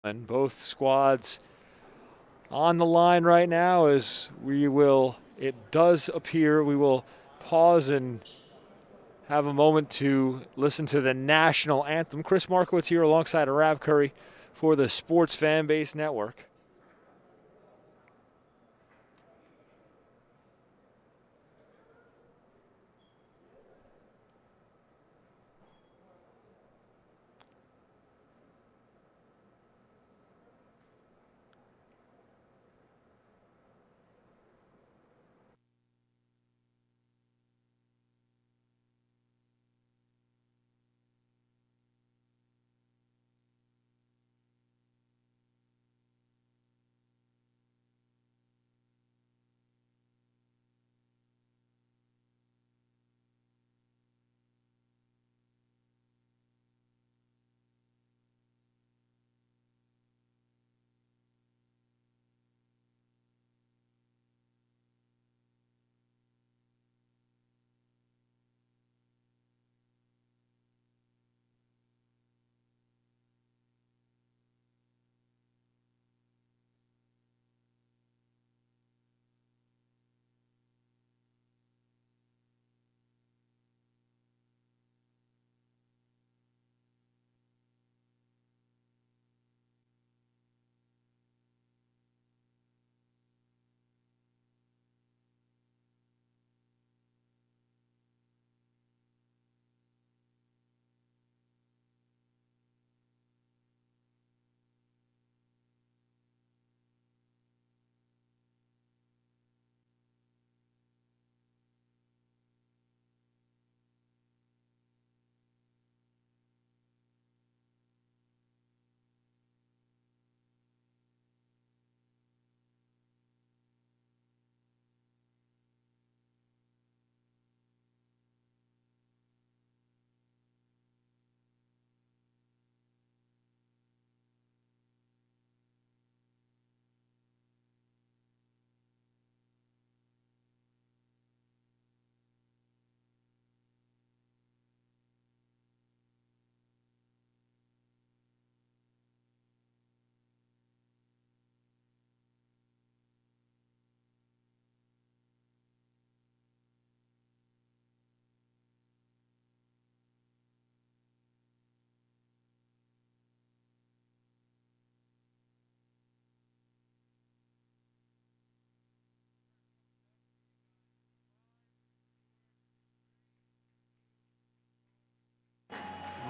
And both squads on the line right now as it does appear we will pause and have a moment to listen to the national anthem. Chris Markowitz here alongside Arab Curry for the Sports Fan Base Network.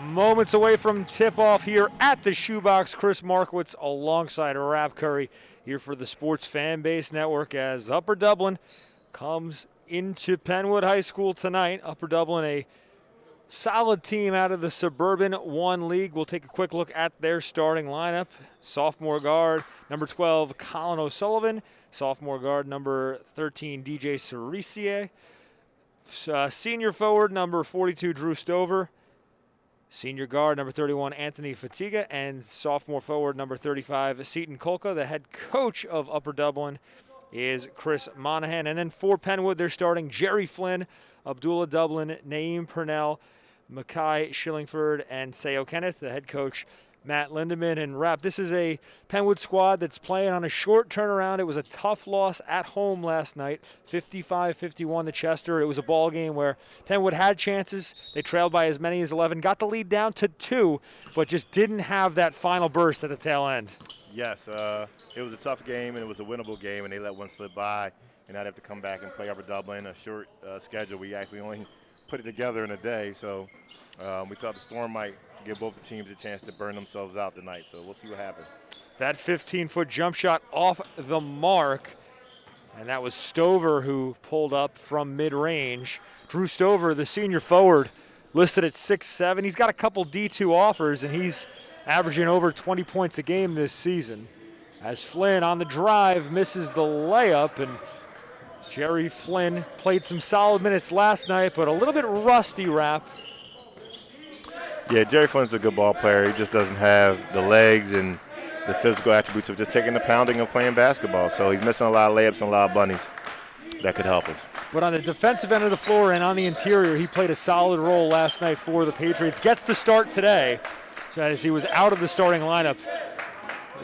Moments away from tip-off here at the Shoebox. Chris Markowitz alongside Arab Curry here for the Sports Fan Base Network as Upper Dublin comes into Penwood High School tonight. Upper Dublin, a solid team out of the Suburban 1 League. We'll take a quick look at their starting lineup. Sophomore guard, number 12, Colin O'Sullivan. Sophomore guard, number 13, DJ Cerisier. Senior forward, number 42, Drew Stover. Senior guard, number 31, Anthony Fatiga, and sophomore forward, number 35, Seton Kolka. The head coach of Upper Dublin is Chris Monahan. And then for Penwood, they're starting Jerry Flynn, Abdullah Dublin, Naeem Purnell, Mackay Shillingford, and Sayo Kenneth. The head coach, Matt Lindeman. And Rap, this is a Penwood squad that's playing on a short turnaround. It was a tough loss at home last night, 55-51 to Chester. It was a ball game where Penwood had chances. They trailed by as many as 11, got the lead down to 2, but just didn't have that final burst at the tail end. Yes, it was a tough game, and it was a winnable game, and they let one slip by, and I'd have to come back and play Upper Dublin, a short schedule. We actually only put it together in a day, so we thought the Storm might give both the teams a chance to burn themselves out tonight, so we'll see what happens. That 15-foot jump shot off the mark, and that was Stover who pulled up from mid-range. Drew Stover, the senior forward, listed at 6'7". He's got a couple D2 offers, and he's averaging over 20 points a game this season. As Flynn on the drive misses the layup, and Jerry Flynn played some solid minutes last night, but a little bit rusty, Rap. Yeah, Jerry Flynn's a good ball player. He just doesn't have the legs and the physical attributes of just taking the pounding of playing basketball. So he's missing a lot of layups and a lot of bunnies that could help us. But on the defensive end of the floor and on the interior, he played a solid role last night for the Patriots. Gets the start today, so as he was out of the starting lineup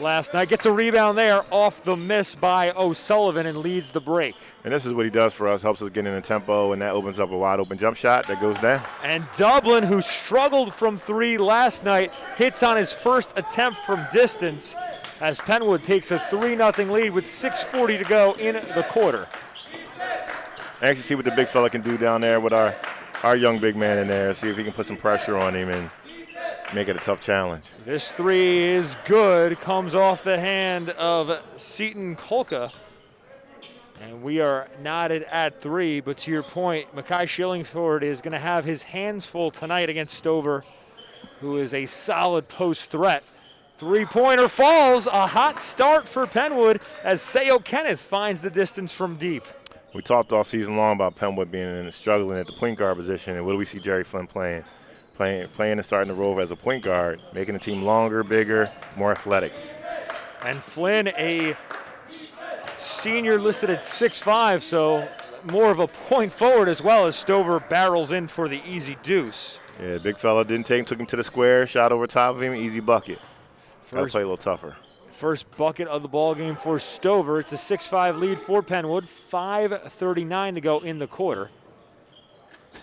last night. Gets a rebound there off the miss by O'Sullivan and leads the break. And this is what he does for us, helps us get in a tempo, and that opens up a wide open jump shot that goes down. And Dublin, who struggled from three last night, hits on his first attempt from distance as Penwood takes a 3-0 lead with 6:40 to go in the quarter. Anxious to see what the big fella can do down there with our young big man in there, see if he can put some pressure on him and make it a tough challenge. This three is good, comes off the hand of Seton Kolka. And we are knotted at 3, but to your point, Makai Shillingford is going to have his hands full tonight against Stover, who is a solid post threat. Three-pointer falls, a hot start for Penwood as Sayo Kenneth finds the distance from deep. We talked all season long about Penwood struggling at the point guard position, and what do we see Jerry Flynn playing? Playing and starting the role as a point guard, making the team longer, bigger, more athletic. And Flynn, a senior listed at 6'5", so more of a point forward as well as Stover barrels in for the easy deuce. Yeah, big fella didn't take him, took him to the square, shot over top of him, easy bucket. Got to play a little tougher. First bucket of the ball game for Stover. It's a 6-5 lead for Penwood. 5:39 to go in the quarter.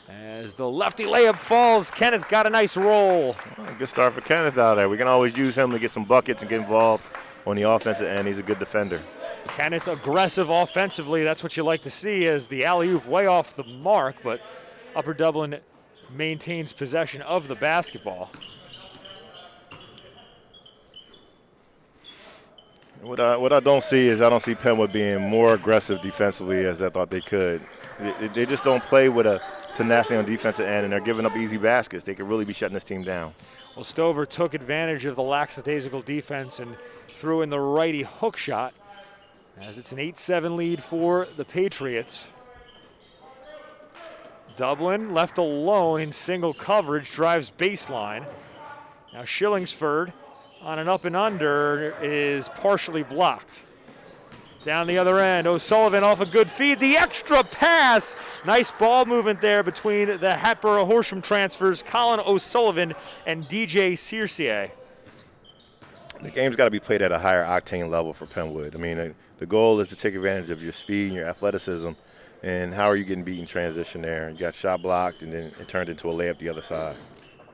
As the lefty layup falls, Kenneth got a nice roll. Well, good start for Kenneth out there. We can always use him to get some buckets and get involved on the offensive end. He's a good defender. Kenneth aggressive offensively. That's what you like to see as the alley-oop way off the mark, but Upper Dublin maintains possession of the basketball. What I don't see is I don't see Penwood being more aggressive defensively as I thought they could. They just don't play with a tenacity on defensive end, and they're giving up easy baskets. They could really be shutting this team down. Well, Stover took advantage of the lackadaisical defense and threw in the righty hook shot as it's an 8-7 lead for the Patriots. Dublin left alone in single coverage, drives baseline. Now Shillingsford on an up and under is partially blocked. Down the other end, O'Sullivan off a good feed. The extra pass. Nice ball movement there between the Hatboro-Horsham transfers, Colin O'Sullivan and DJ Searcier. The game's got to be played at a higher octane level for Penwood. I mean, the goal is to take advantage of your speed and your athleticism. And how are you getting beat in transition there? You got shot blocked, and then it turned into a layup the other side.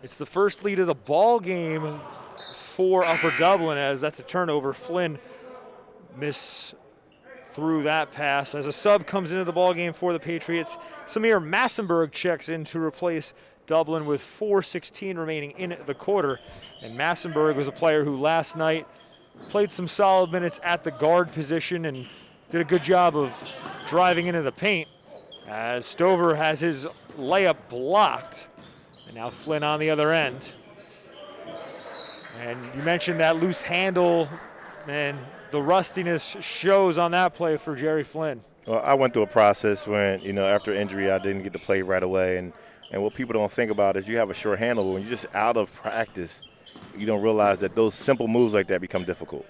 It's the first lead of the ball game for Upper Dublin as that's a turnover. Flynn threw that pass as a sub comes into the ball game for the Patriots. Samir Massenberg checks in to replace Dublin with 4:16 remaining in the quarter. And Massenberg was a player who last night played some solid minutes at the guard position and did a good job of driving into the paint as Stover has his layup blocked. And now Flynn on the other end. And you mentioned that loose handle, and the rustiness shows on that play for Jerry Flynn. Well, I went through a process when, after injury, I didn't get to play right away. And what people don't think about is you have a short handle. When you're just out of practice, you don't realize that those simple moves like that become difficult.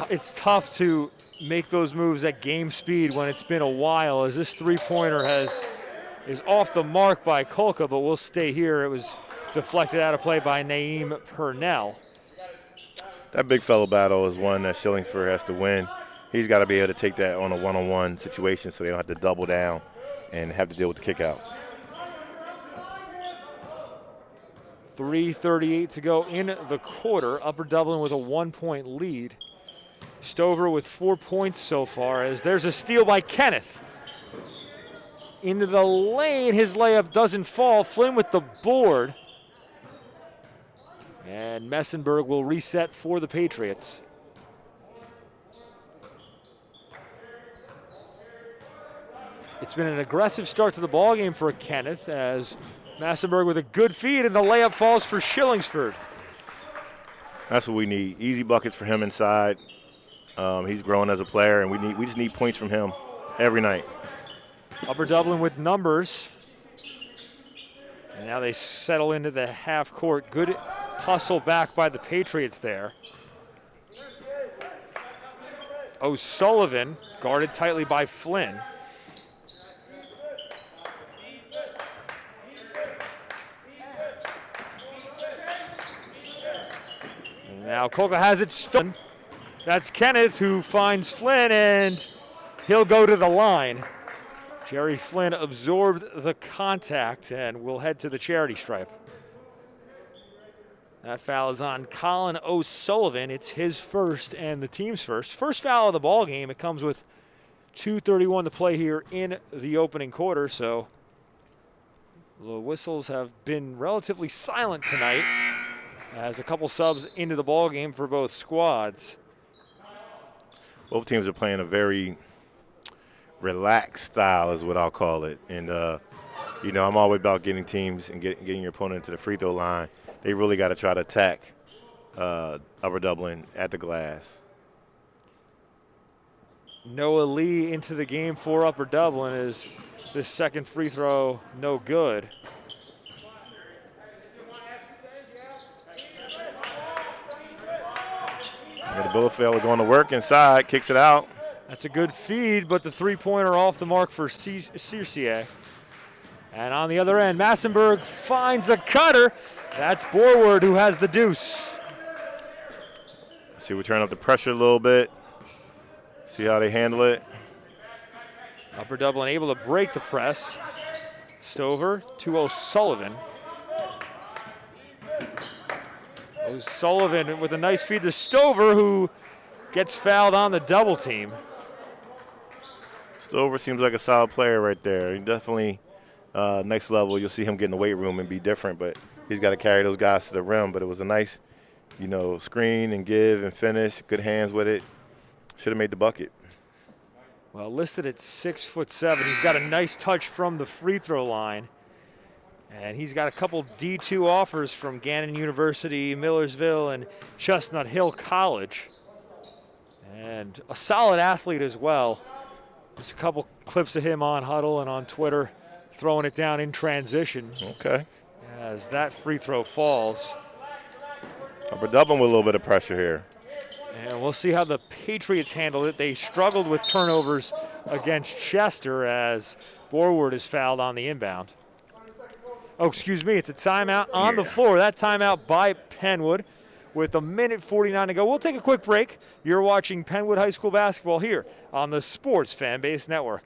It's tough to make those moves at game speed when it's been a while, as this three-pointer is off the mark by Kolka, but we'll stay here. It was deflected out of play by Naeem Purnell. That big fellow battle is one that Shillingsford has to win. He's got to be able to take that on a one-on-one situation so they don't have to double down and have to deal with the kickouts. 3:38 to go in the quarter. Upper Dublin with a 1-point lead. Stover with 4 points so far as there's a steal by Kenneth. Into the lane, his layup doesn't fall. Flynn with the board. And Messenberg will reset for the Patriots. It's been an aggressive start to the ballgame for Kenneth as Messenberg with a good feed, and the layup falls for Shillingsford. That's what we need. Easy buckets for him inside. He's growing as a player, and we just need points from him every night. Upper Dublin with numbers. And now they settle into the half court. Good hustle back by the Patriots there. O'Sullivan guarded tightly by Flynn. Now Kolka has it stolen. That's Kenneth who finds Flynn, and he'll go to the line. Jerry Flynn absorbed the contact and will head to the charity stripe. That foul is on Colin O'Sullivan. It's his first and the team's first. First foul of the ball game. It comes with 2:31 to play here in the opening quarter, so the whistles have been relatively silent tonight as a couple subs into the ball game for both squads. Both teams are playing a very relaxed style is what I'll call it. And, you know, I'm always about getting teams and getting your opponent to the free throw line. They really got to try to attack Upper Dublin at the glass. Noah Lee into the game for Upper Dublin. Is this second free throw no good? And the Bielefeld going to work inside, kicks it out. That's a good feed, but the three-pointer off the mark for Circe. And on the other end, Massenberg finds a cutter. That's Borward who has the deuce. See, we turn up the pressure a little bit. See how they handle it. Upper Dublin able to break the press. Stover to O'Sullivan. O'Sullivan with a nice feed to Stover, who gets fouled on the double team. Stover seems like a solid player right there. He definitely, next level, you'll see him get in the weight room and be different, but he's got to carry those guys to the rim. But it was a nice, you know, screen and give and finish. Good hands with it. Should have made the bucket. Well, listed at 6'7", he's got a nice touch from the free throw line. And he's got a couple D2 offers from Gannon University, Millersville, and Chestnut Hill College. And a solid athlete as well. Just a couple clips of him on Huddle and on Twitter, throwing it down in transition. Okay. As that free throw falls. Upper Dublin with a little bit of pressure here. And we'll see how the Patriots handled it. They struggled with turnovers against Chester as Borward is fouled on the inbound. Oh, excuse me, it's a timeout on the floor. That timeout by Penwood with 1:49 to go. We'll take a quick break. You're watching Penwood High School basketball here on the Sports Fan Base Network.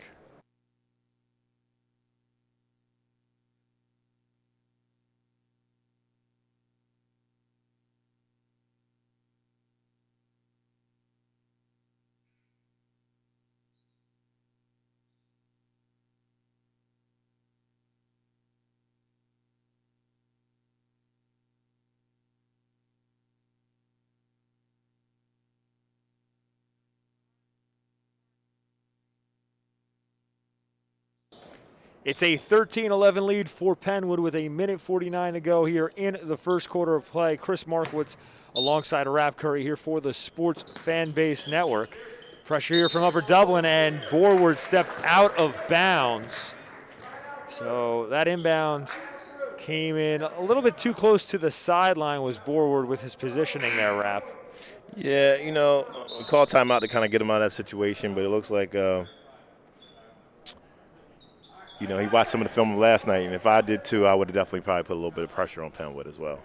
It's a 13-11 lead for Penwood with 1:49 to go here in the first quarter of play. Chris Markowitz alongside Rav Curry here for the Sports Fan Base Network. Pressure here from Upper Dublin, and Borward stepped out of bounds. So that inbound came in a little bit too close to the sideline was Borward with his positioning there, Rav. Yeah, you know, we called timeout to kind of get him out of that situation, but it looks like you know, he watched some of the film last night, and if I did too, I would have definitely probably put a little bit of pressure on Penwood as well.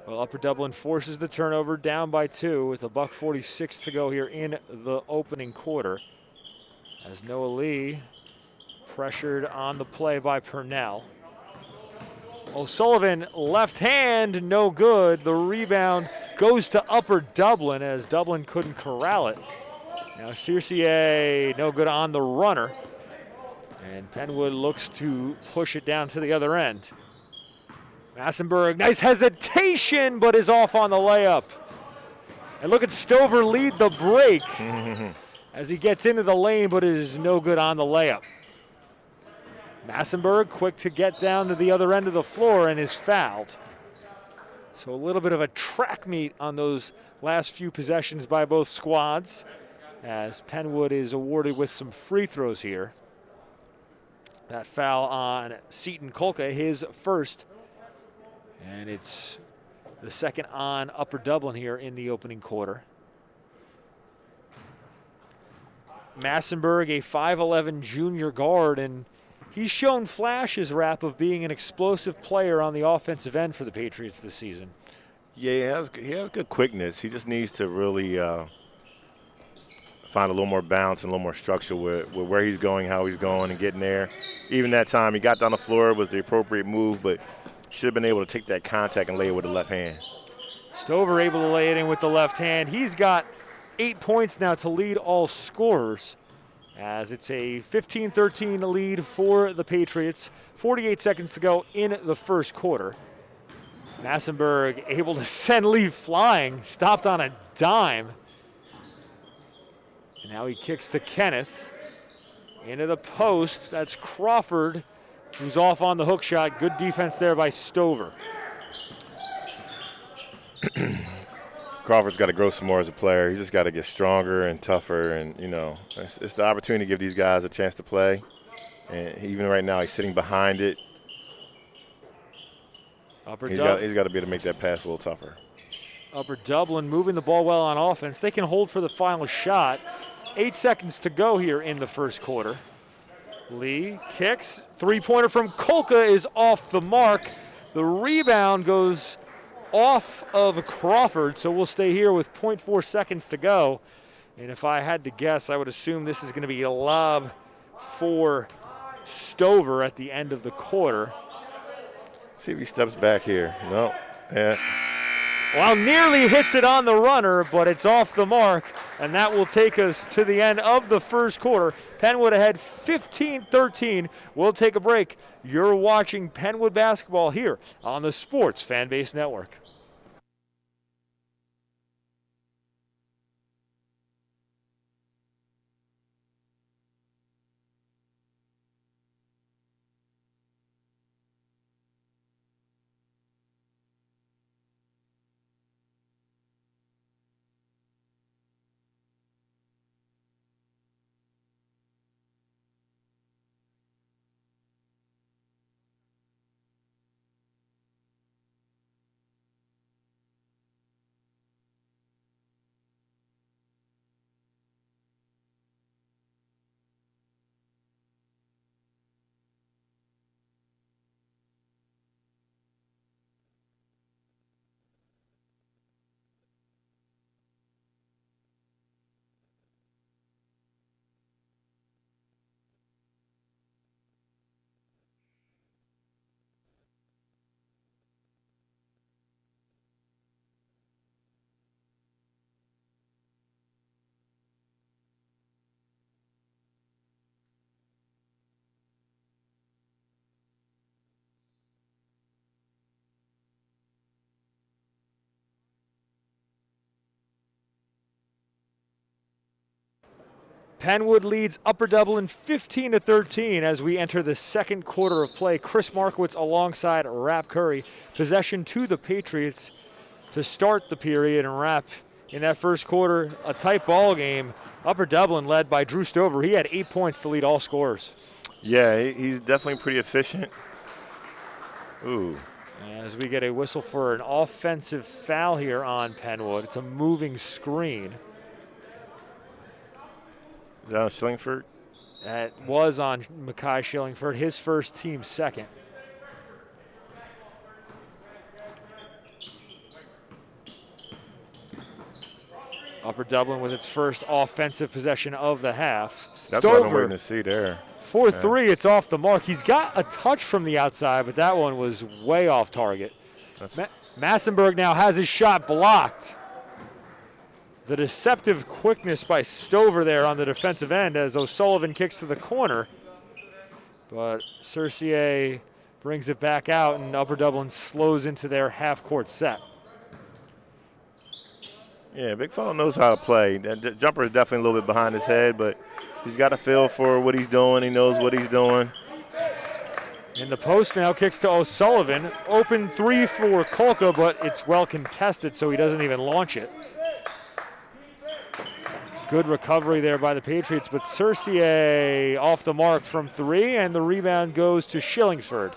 Well, Upper Dublin forces the turnover, down by 2 with 1:46 to go here in the opening quarter. As Noah Lee pressured on the play by Purnell. O'Sullivan, left hand, no good. The rebound goes to Upper Dublin as Dublin couldn't corral it. Now Circe, no good on the runner. And Penwood looks to push it down to the other end. Massenberg, nice hesitation, but is off on the layup. And look at Stover lead the break as he gets into the lane, but is no good on the layup. Massenberg quick to get down to the other end of the floor and is fouled. So a little bit of a track meet on those last few possessions by both squads as Penwood is awarded with some free throws here. That foul on Seton Kolka, his first. And it's the second on Upper Dublin here in the opening quarter. Massenberg, a 5'11 junior guard, and he's shown flashes, Rap, of being an explosive player on the offensive end for the Patriots this season. Yeah, he has good quickness. He just needs to really find a little more balance and a little more structure with where he's going, how he's going, and getting there. Even that time he got down the floor was the appropriate move, but should have been able to take that contact and lay it with the left hand. Stover able to lay it in with the left hand. He's got 8 points now to lead all scorers, as it's a 15-13 lead for the Patriots. 48 seconds to go in the first quarter. Massenberg able to send Lee flying, stopped on a dime. And now he kicks to Kenneth. Into the post, that's Crawford, who's off on the hook shot. Good defense there by Stover. Crawford's got to grow some more as a player. He's just got to get stronger and tougher, and it's the opportunity to give these guys a chance to play. And even right now, he's sitting behind it. He's got to be able to make that pass a little tougher. Upper Dublin moving the ball well on offense. They can hold for the final shot. 8 seconds to go here in the first quarter. Lee kicks. Three-pointer from Kolka is off the mark. The rebound goes off of Crawford, so we'll stay here with 0.4 seconds to go. And if I had to guess, I would assume this is going to be a lob for Stover at the end of the quarter. See if he steps back here. No. Yeah. Well, nearly hits it on the runner, but it's off the mark, and that will take us to the end of the first quarter. Penwood ahead 15-13. We'll take a break. You're watching Penwood basketball here on the Sports Fanbase Network. Penwood leads Upper Dublin 15-13 as we enter the second quarter of play. Chris Markowitz alongside Rap Curry. Possession to the Patriots to start the period, and Rap in that first quarter, a tight ball game. Upper Dublin led by Drew Stover. He had 8 points to lead all scorers. Yeah, he's definitely pretty efficient. Ooh. As we get a whistle for an offensive foul here on Penwood. It's a moving screen. Is that on Shillingford? That was on Makai Shillingford, his first, team second. Upper Dublin with its first offensive possession of the half. That's what I'm waiting to see there. 4-3, it's off the mark. He's got a touch from the outside, but that one was way off target. Massenberg now has his shot blocked. The deceptive quickness by Stover there on the defensive end as O'Sullivan kicks to the corner. But Cercier brings it back out, and Upper Dublin slows into their half-court set. Yeah, big fella knows how to play. That jumper is definitely a little bit behind his head, but he's got a feel for what he's doing. He knows what he's doing. In the post now, kicks to O'Sullivan. Open three for Kolka, but it's well contested, so he doesn't even launch it. Good recovery there by the Patriots, but Cercier off the mark from three, and the rebound goes to Shillingford.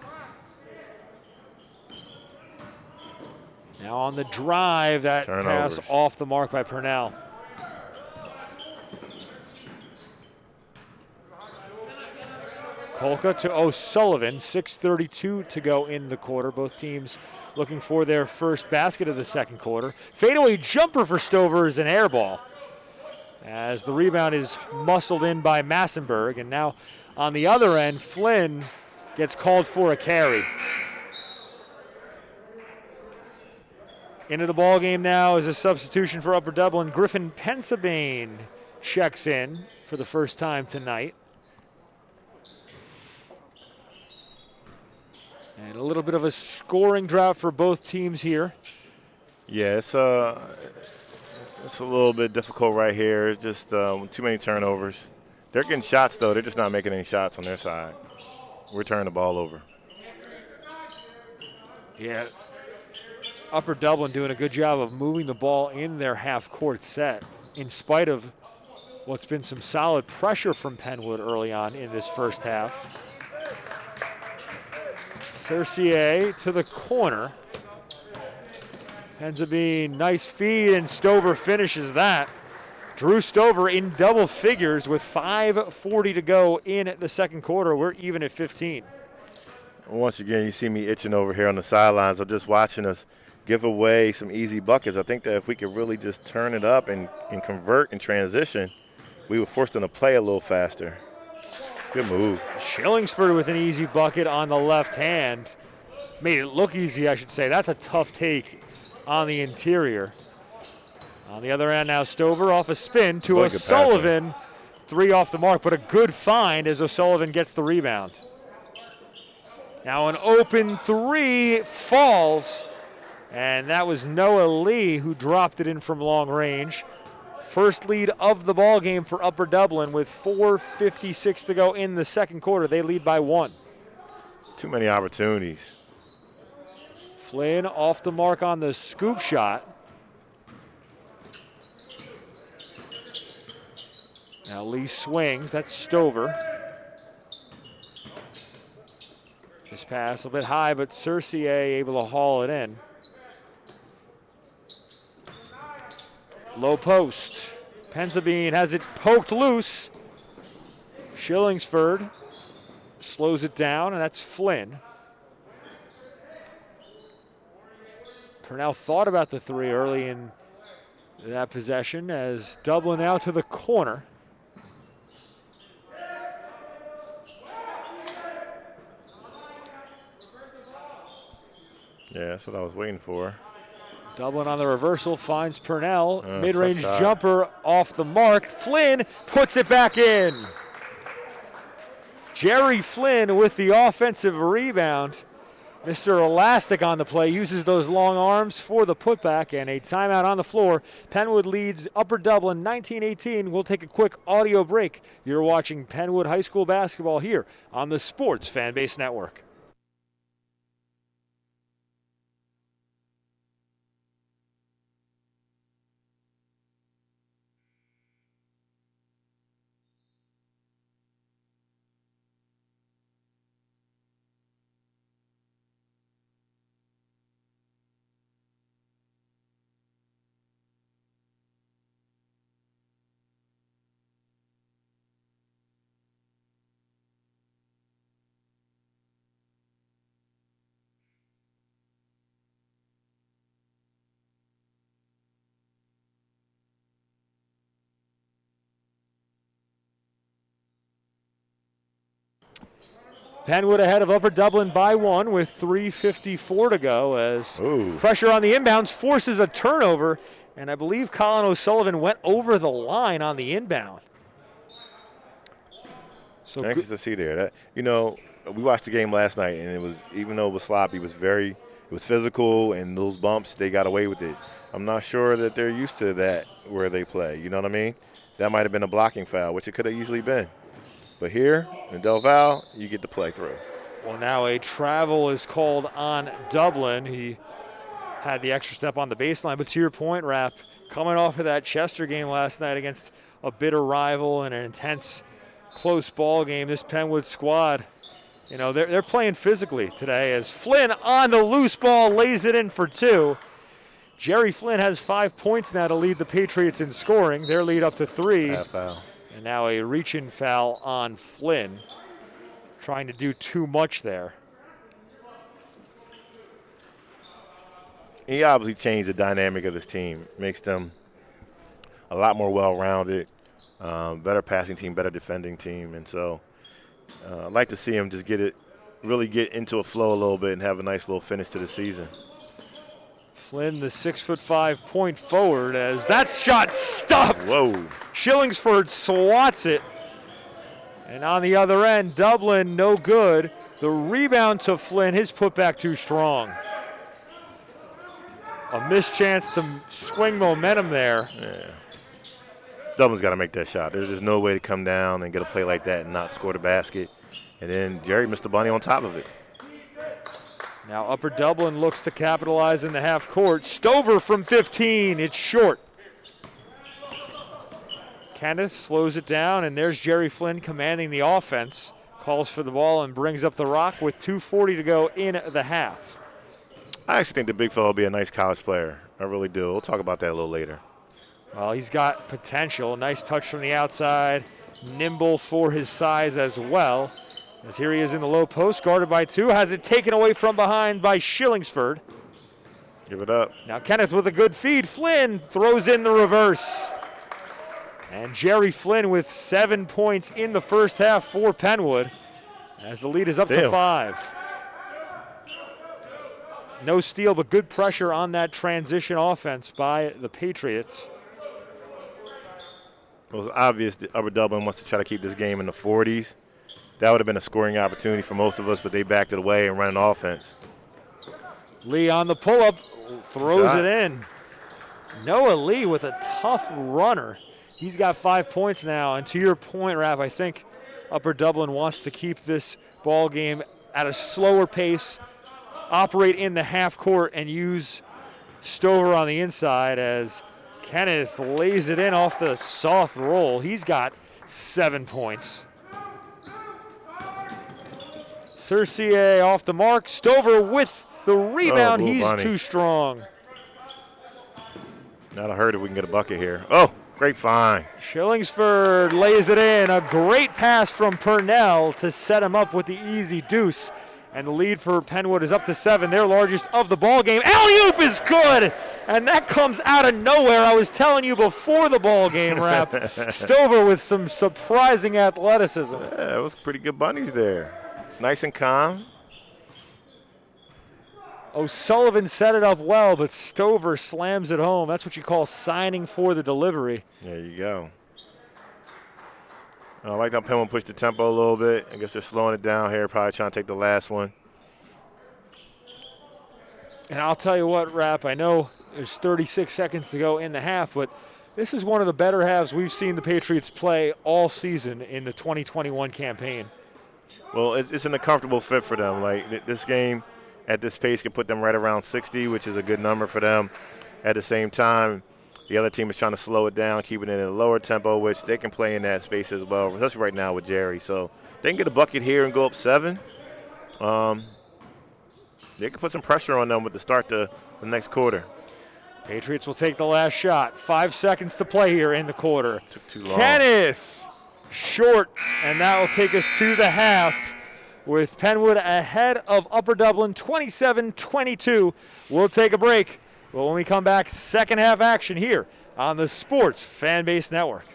Now on the drive, that Turnovers. pass off the mark by Purnell. Kolka to O'Sullivan, 6:32 to go in the quarter. Both teams looking for their first basket of the second quarter. Fadeaway jumper for Stover is an air ball, as the rebound is muscled in by Massenberg. And now on the other end, Flynn gets called for a carry. Into the ball game now is a substitution for Upper Dublin. Griffin Pensabane checks in for the first time tonight. And a little bit of a scoring drought for both teams here. Yeah, it's a little bit difficult right here. Just too many turnovers. They're getting shots, though. They're just not making any shots on their side. We're turning the ball over. Yeah. Upper Dublin doing a good job of moving the ball in their half-court set, in spite of what's been some solid pressure from Penwood early on in this first half. Cercier to the corner. Ends up being nice feed, and Stover finishes that. Drew Stover in double figures with 5:40 to go in the second quarter. We're even at 15. Once again, you see me itching over here on the sidelines. I'm just watching us give away some easy buckets. I think that if we could really just turn it up and convert and transition, we would force them to play a little faster. Good move. Schillingsford with an easy bucket on the left hand. Made it look easy, I should say. That's a tough take on the interior. On the other end now, Stover off a spin to O'Sullivan. 3 off the mark, but a good find as O'Sullivan gets the rebound. Now an open 3 falls, and that was Noah Lee who dropped it in from long range. First lead of the ball game for Upper Dublin with 4:56 to go in the second quarter. They lead by 1. Too many opportunities. Flynn off the mark on the scoop shot. Now Lee swings. That's Stover. This pass a little bit high, but Cercier able to haul it in. Low post. Pensabane has it poked loose. Schillingsford slows it down, and that's Flynn. Purnell thought about the 3 early in that possession, as Dublin out to the corner. Yeah, that's what I was waiting for. Dublin on the reversal finds Purnell. Mid-range jumper off the mark. Flynn puts it back in. Jerry Flynn with the offensive rebound. Mr. Elastic on the play, uses those long arms for the putback, and a timeout on the floor. Penwood leads Upper Dublin 19-18. We'll take a quick audio break. You're watching Penwood High School basketball here on the Sports Fanbase Network. Penwood ahead of Upper Dublin by 1 with 3:54 to go, as pressure on the inbounds forces a turnover, and I believe Colin O'Sullivan went over the line on the inbound. So anxious to see there. We watched the game last night, and it was, even though it was sloppy, it was physical, and those bumps, they got away with it. I'm not sure that they're used to that where they play. You know what I mean? That might have been a blocking foul, which it could have easily been. But here in Del Valle, you get to play through. Well, now a travel is called on Dublin. He had the extra step on the baseline. But to your point, Rap, coming off of that Chester game last night against a bitter rival and an intense, close ball game, this Penwood squad, they're playing physically today, as Flynn on the loose ball lays it in for 2. Jerry Flynn has 5 points now to lead the Patriots in scoring. Their lead up to 3. Bad foul. And now a reach-in foul on Flynn, trying to do too much there. he obviously changed the dynamic of this team, makes them a lot more well-rounded, better passing team, better defending team. And so I'd like to see him just really get into a flow a little bit and have a nice little finish to the season. Flynn, the 6'5" point forward, as that shot stopped. Whoa. Shillingsford swats it. And on the other end, Dublin, no good. The rebound to Flynn, his putback too strong. A missed chance to swing momentum there. Yeah. Dublin's got to make that shot. There's just no way to come down and get a play like that and not score the basket. And then Jerry missed the bunny on top of it. Now Upper Dublin looks to capitalize in the half court. Stover from 15, it's short. Kenneth slows it down, and there's Jerry Flynn commanding the offense. Calls for the ball and brings up the rock with 2:40 to go in the half. I actually think the big fella will be a nice college player. I really do. We'll talk about that a little later. Well, he's got potential. Nice touch from the outside. Nimble for his size as well. As here he is in the low post, guarded by two. Has it taken away from behind by Shillingsford. Give it up. Now Kenneth with a good feed. Flynn throws in the reverse. And Jerry Flynn with 7 points in the first half for Penwood, as the lead is up to 5. No steal, but good pressure on that transition offense by the Patriots. It was obvious that Upper Dublin wants to try to keep this game in the 40s. That would have been a scoring opportunity for most of us, but they backed it away and ran an offense. Lee on the pull-up, throws it in. Noah Lee with a tough runner. He's got 5 points now, and to your point, Raph, I think Upper Dublin wants to keep this ball game at a slower pace, operate in the half court, and use Stover on the inside as Kenneth lays it in off the soft roll. He's got 7 points. Cercier off the mark. Stover with the rebound. He's too strong. Not a hurt if we can get a bucket here. Oh, great find. Shillingsford lays it in. A great pass from Purnell to set him up with the easy deuce. And the lead for Penwood is up to 7, their largest of the ball game. Alley-oop is good, and that comes out of nowhere. I was telling you before the ball game, Rap. Stover with some surprising athleticism. Yeah, it was pretty good bunnies there. Nice and calm. O'Sullivan set it up well, but Stover slams it home. That's what you call signing for the delivery. There you go. I like how Penn pushed the tempo a little bit. I guess they're slowing it down here, probably trying to take the last one. And I'll tell you what, Rap, I know there's 36 seconds to go in the half, but this is one of the better halves we've seen the Patriots play all season in the 2021 campaign. Well, it's an uncomfortable fit for them. Like, this game at this pace can put them right around 60, which is a good number for them. At the same time, the other team is trying to slow it down, keeping it in a lower tempo, which they can play in that space as well, especially right now with Jerry. So they can get a bucket here and go up 7. They can put some pressure on them with the start to the next quarter. Patriots will take the last shot. 5 seconds to play here in the quarter. Took too long. Kenneth, short, and that will take us to the half with Penwood ahead of Upper Dublin, 27-22. We'll take a break. But when we come back, second half action here on the Sports Fanbase Network.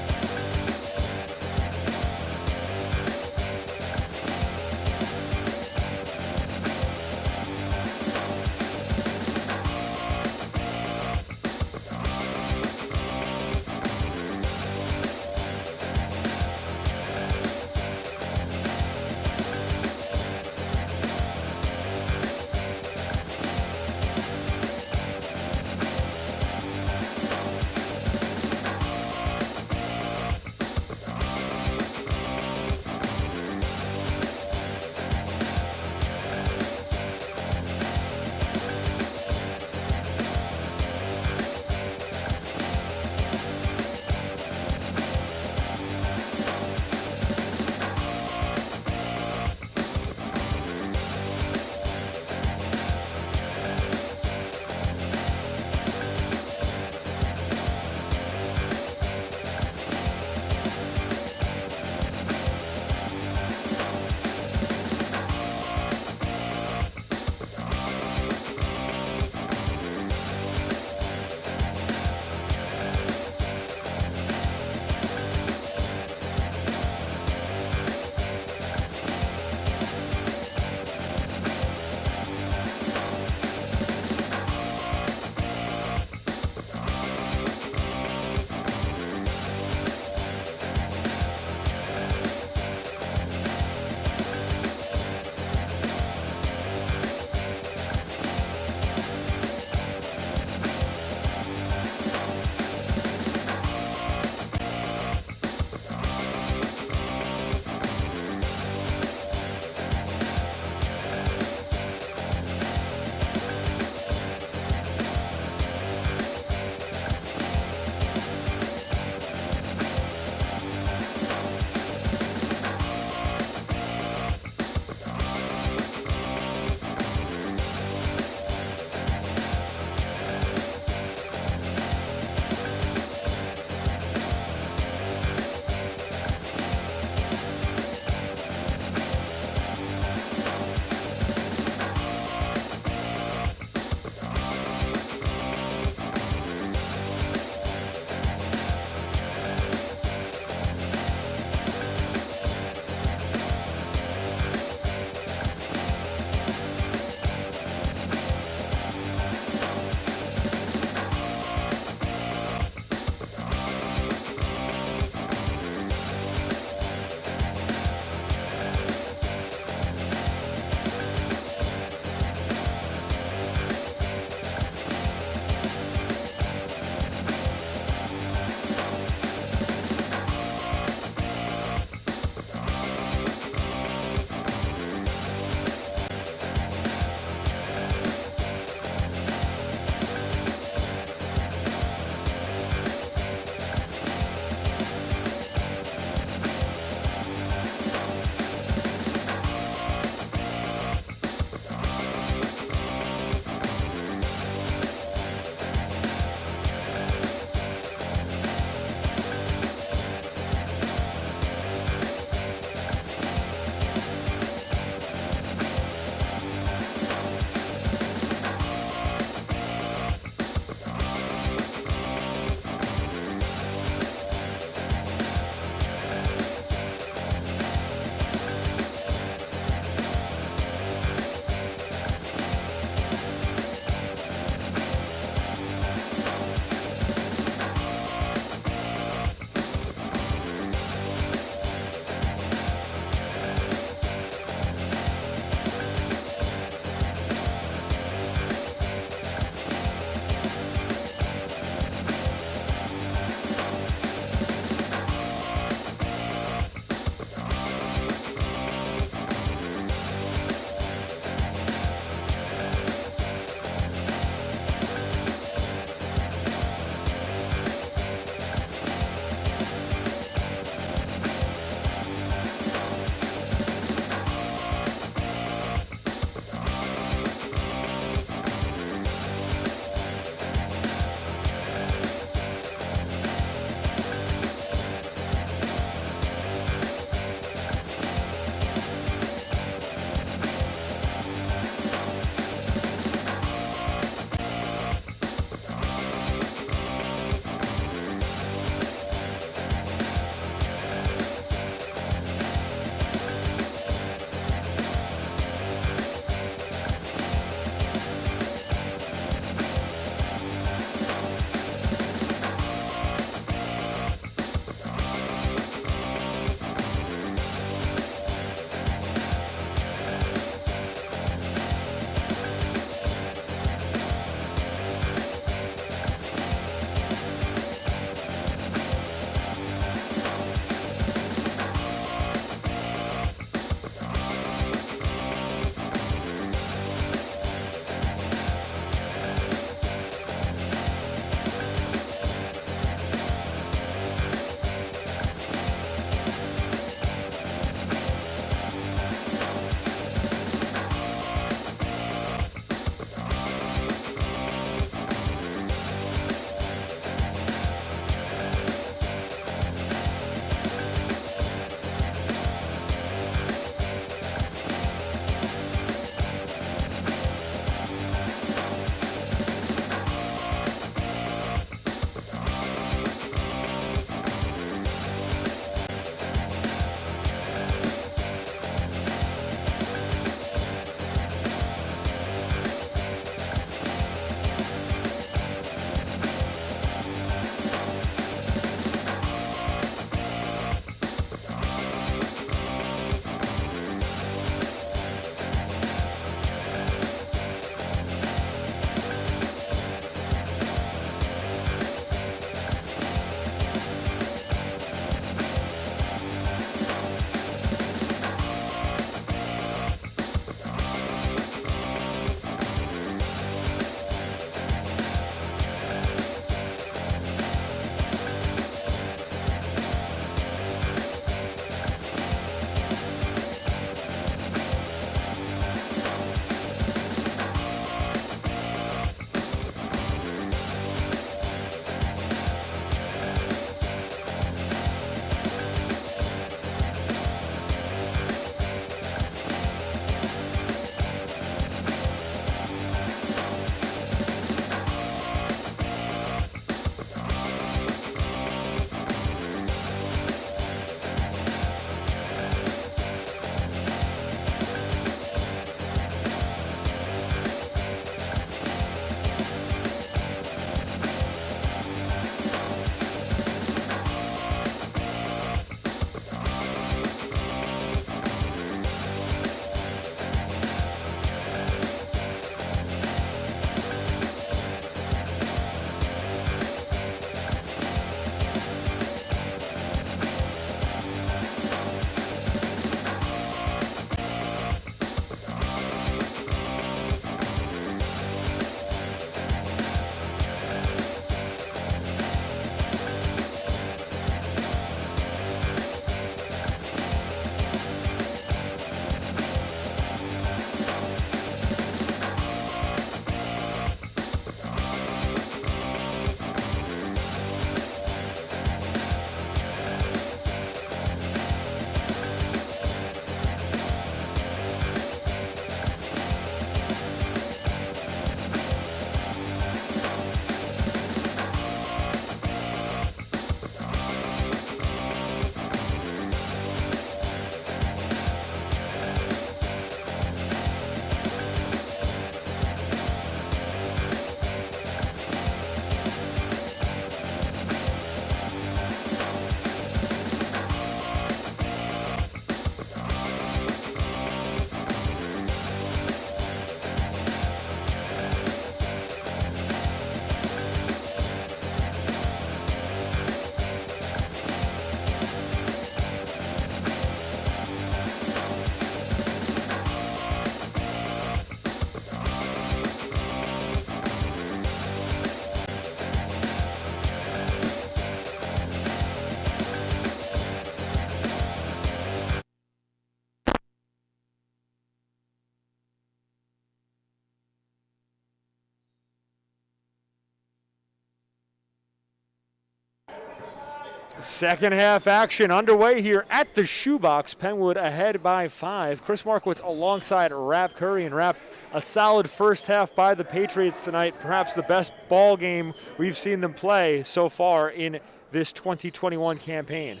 Second half action underway here at the Shoebox. Penwood ahead by 5. Chris Markowitz alongside Rap Curry, and Rap, a solid first half by the Patriots tonight. Perhaps the best ball game we've seen them play so far in this 2021 campaign.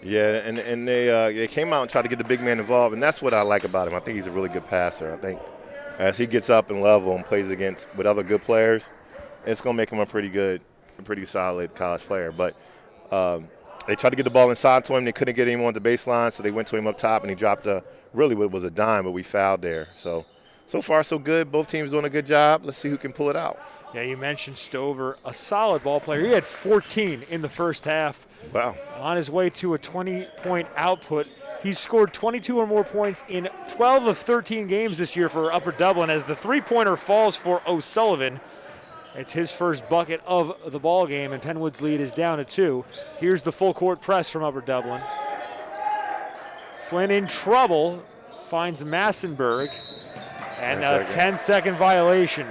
Yeah, and they came out and tried to get the big man involved, and that's what I like about him. I think he's a really good passer. I think as he gets up and level and plays with other good players, it's going to make him a pretty solid college player. But they tried to get the ball inside to him. They couldn't get anyone at the baseline, so they went to him up top, and he dropped really what was a dime, but we fouled there. So far, so good. Both teams doing a good job. Let's see who can pull it out. Yeah, you mentioned Stover, a solid ball player. He had 14 in the first half. Wow. On his way to a 20-point output. He's scored 22 or more points in 12 of 13 games this year for Upper Dublin as the three-pointer falls for O'Sullivan. It's his first bucket of the ball game, and Penwood's lead is down to 2. Here's the full court press from Upper Dublin. Flynn in trouble, finds Massenberg, and a 10-second violation.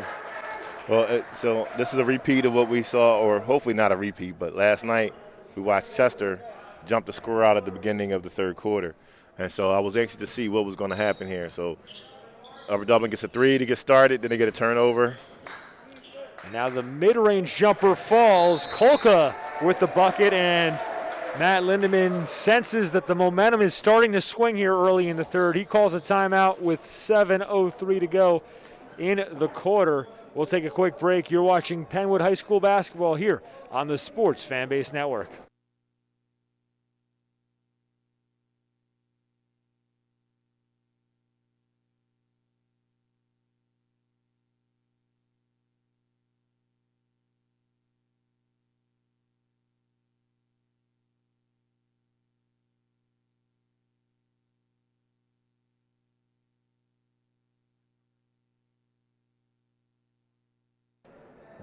Well, so this is a repeat of what we saw, or hopefully not a repeat, but last night we watched Chester jump the score out at the beginning of the third quarter. And so I was anxious to see what was going to happen here. So Upper Dublin gets a 3 to get started, then they get a turnover. Now the mid-range jumper falls. Kolka with the bucket, and Matt Lindemann senses that the momentum is starting to swing here early in the third. He calls a timeout with 7:03 to go in the quarter. We'll take a quick break. You're watching Penwood High School basketball here on the Sports Fanbase Network.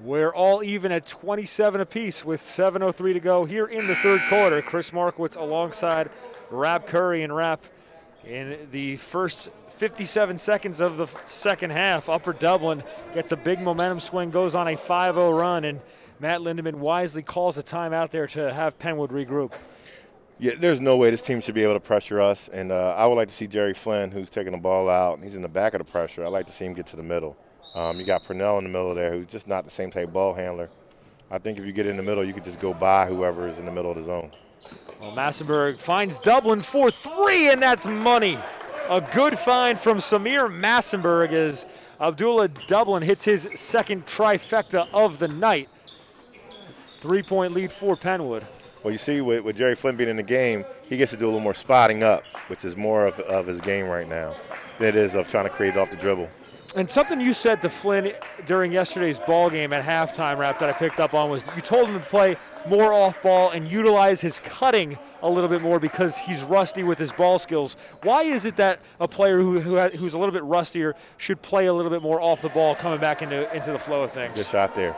We're all even at 27 apiece with 7:03 to go here in the third quarter. Chris Markowitz alongside Rap Curry, and Rap in the first 57 seconds of the second half. Upper Dublin gets a big momentum swing, goes on a 5-0 run, and Matt Lindemann wisely calls a timeout there to have Penwood regroup. Yeah, there's no way this team should be able to pressure us, and I would like to see Jerry Flynn, who's taking the ball out, and he's in the back of the pressure. I'd like to see him get to the middle. You got Purnell in the middle there, who's just not the same type ball handler. I think if you get in the middle, you could just go by whoever is in the middle of the zone. Well, Massenberg finds Dublin for 3, and that's money. A good find from Samir Massenberg as Abdullah Dublin hits his second trifecta of the night. 3-point lead for Penwood. Well, you see, with Jerry Flynn being in the game, he gets to do a little more spotting up, which is more of his game right now than it is of trying to create off the dribble. And something you said to Flynn during yesterday's ball game at halftime, Rap, that I picked up on was you told him to play more off ball and utilize his cutting a little bit more because he's rusty with his ball skills. Why is it that a player who's a little bit rustier should play a little bit more off the ball coming back into the flow of things? Good shot there.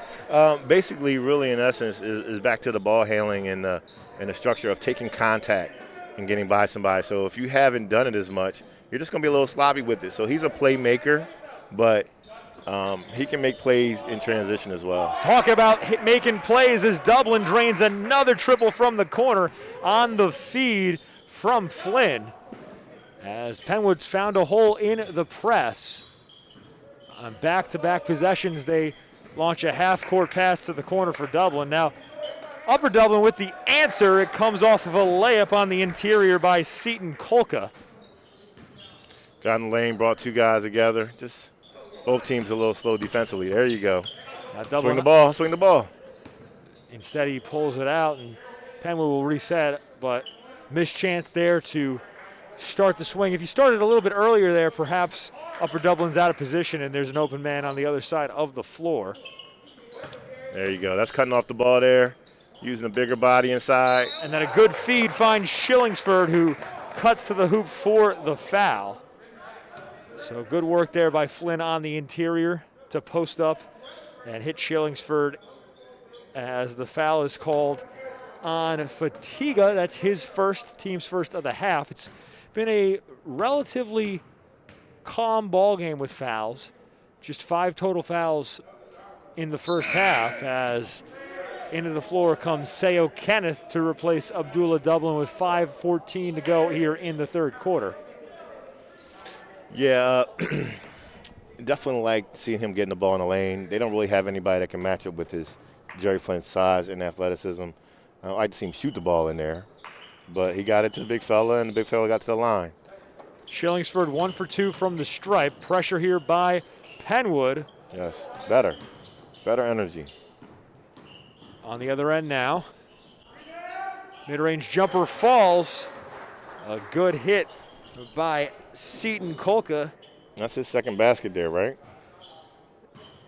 Basically, really, in essence, is back to the ball handling and the structure of taking contact and getting by somebody. So if you haven't done it as much, you're just going to be a little sloppy with it. So he's a playmaker, but he can make plays in transition as well. Talk about making plays as Dublin drains another triple from the corner on the feed from Flynn. As Penwood's found a hole in the press. On back-to-back possessions, they launch a half-court pass to the corner for Dublin. Now, Upper Dublin with the answer. It comes off of a layup on the interior by Seton Kolka. Got in the lane, brought two guys together. Just both teams a little slow defensively. There you go. Swing the ball. Instead, he pulls it out, and Penwood will reset, but missed chance there to start the swing. If you started a little bit earlier there, perhaps Upper Dublin's out of position, and there's an open man on the other side of the floor. There you go. That's cutting off the ball there, using a bigger body inside. And then a good feed finds Shillingsford, who cuts to the hoop for the foul. So good work there by Flynn on the interior to post up and hit Shillingsford as the foul is called on Fatiga. That's his first, team's first of the half. It's been a relatively calm ball game with fouls. Just 5 total fouls in the first half as Into the floor comes Sayo Kenneth to replace Abdullah Dublin with 5:14 to go here in the third quarter. Yeah, definitely like seeing him getting the ball in the lane. They don't really have anybody that can match up with his Jerry Flint's size and athleticism. I like to see him shoot the ball in there, but he got it to the big fella, and the big fella got to the line. Shillingsford 1 for 2 from the stripe. Pressure here by Penwood. Yes, better energy. On the other end now. Mid-range jumper falls. A good hit by Seton Kolka. That's his second basket there, right?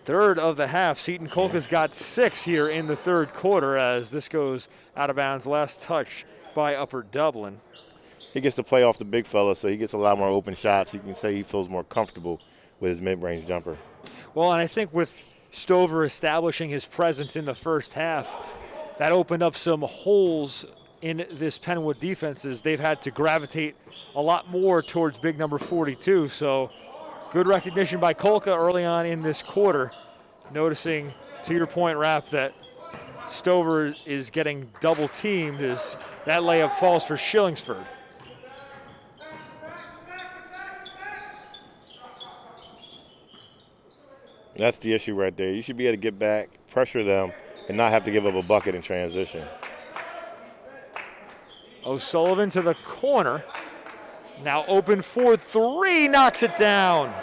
Third of the half. Seton Kolka's got 6 here in the third quarter as this goes out of bounds. Last touch by Upper Dublin. He gets to play off the big fella, so he gets a lot more open shots. You can say he feels more comfortable with his mid-range jumper. Well, and I think with Stover establishing his presence in the first half, that opened up some holes in this Penwood defense as they've had to gravitate a lot more towards big number 42. So good recognition by Kolka early on in this quarter, noticing, to your point, Raph, that Stover is getting double teamed as that layup falls for Shillingsford. That's the issue right there. You should be able to get back, pressure them, and not have to give up a bucket in transition. O'Sullivan to the corner. Now open for 3, knocks it down.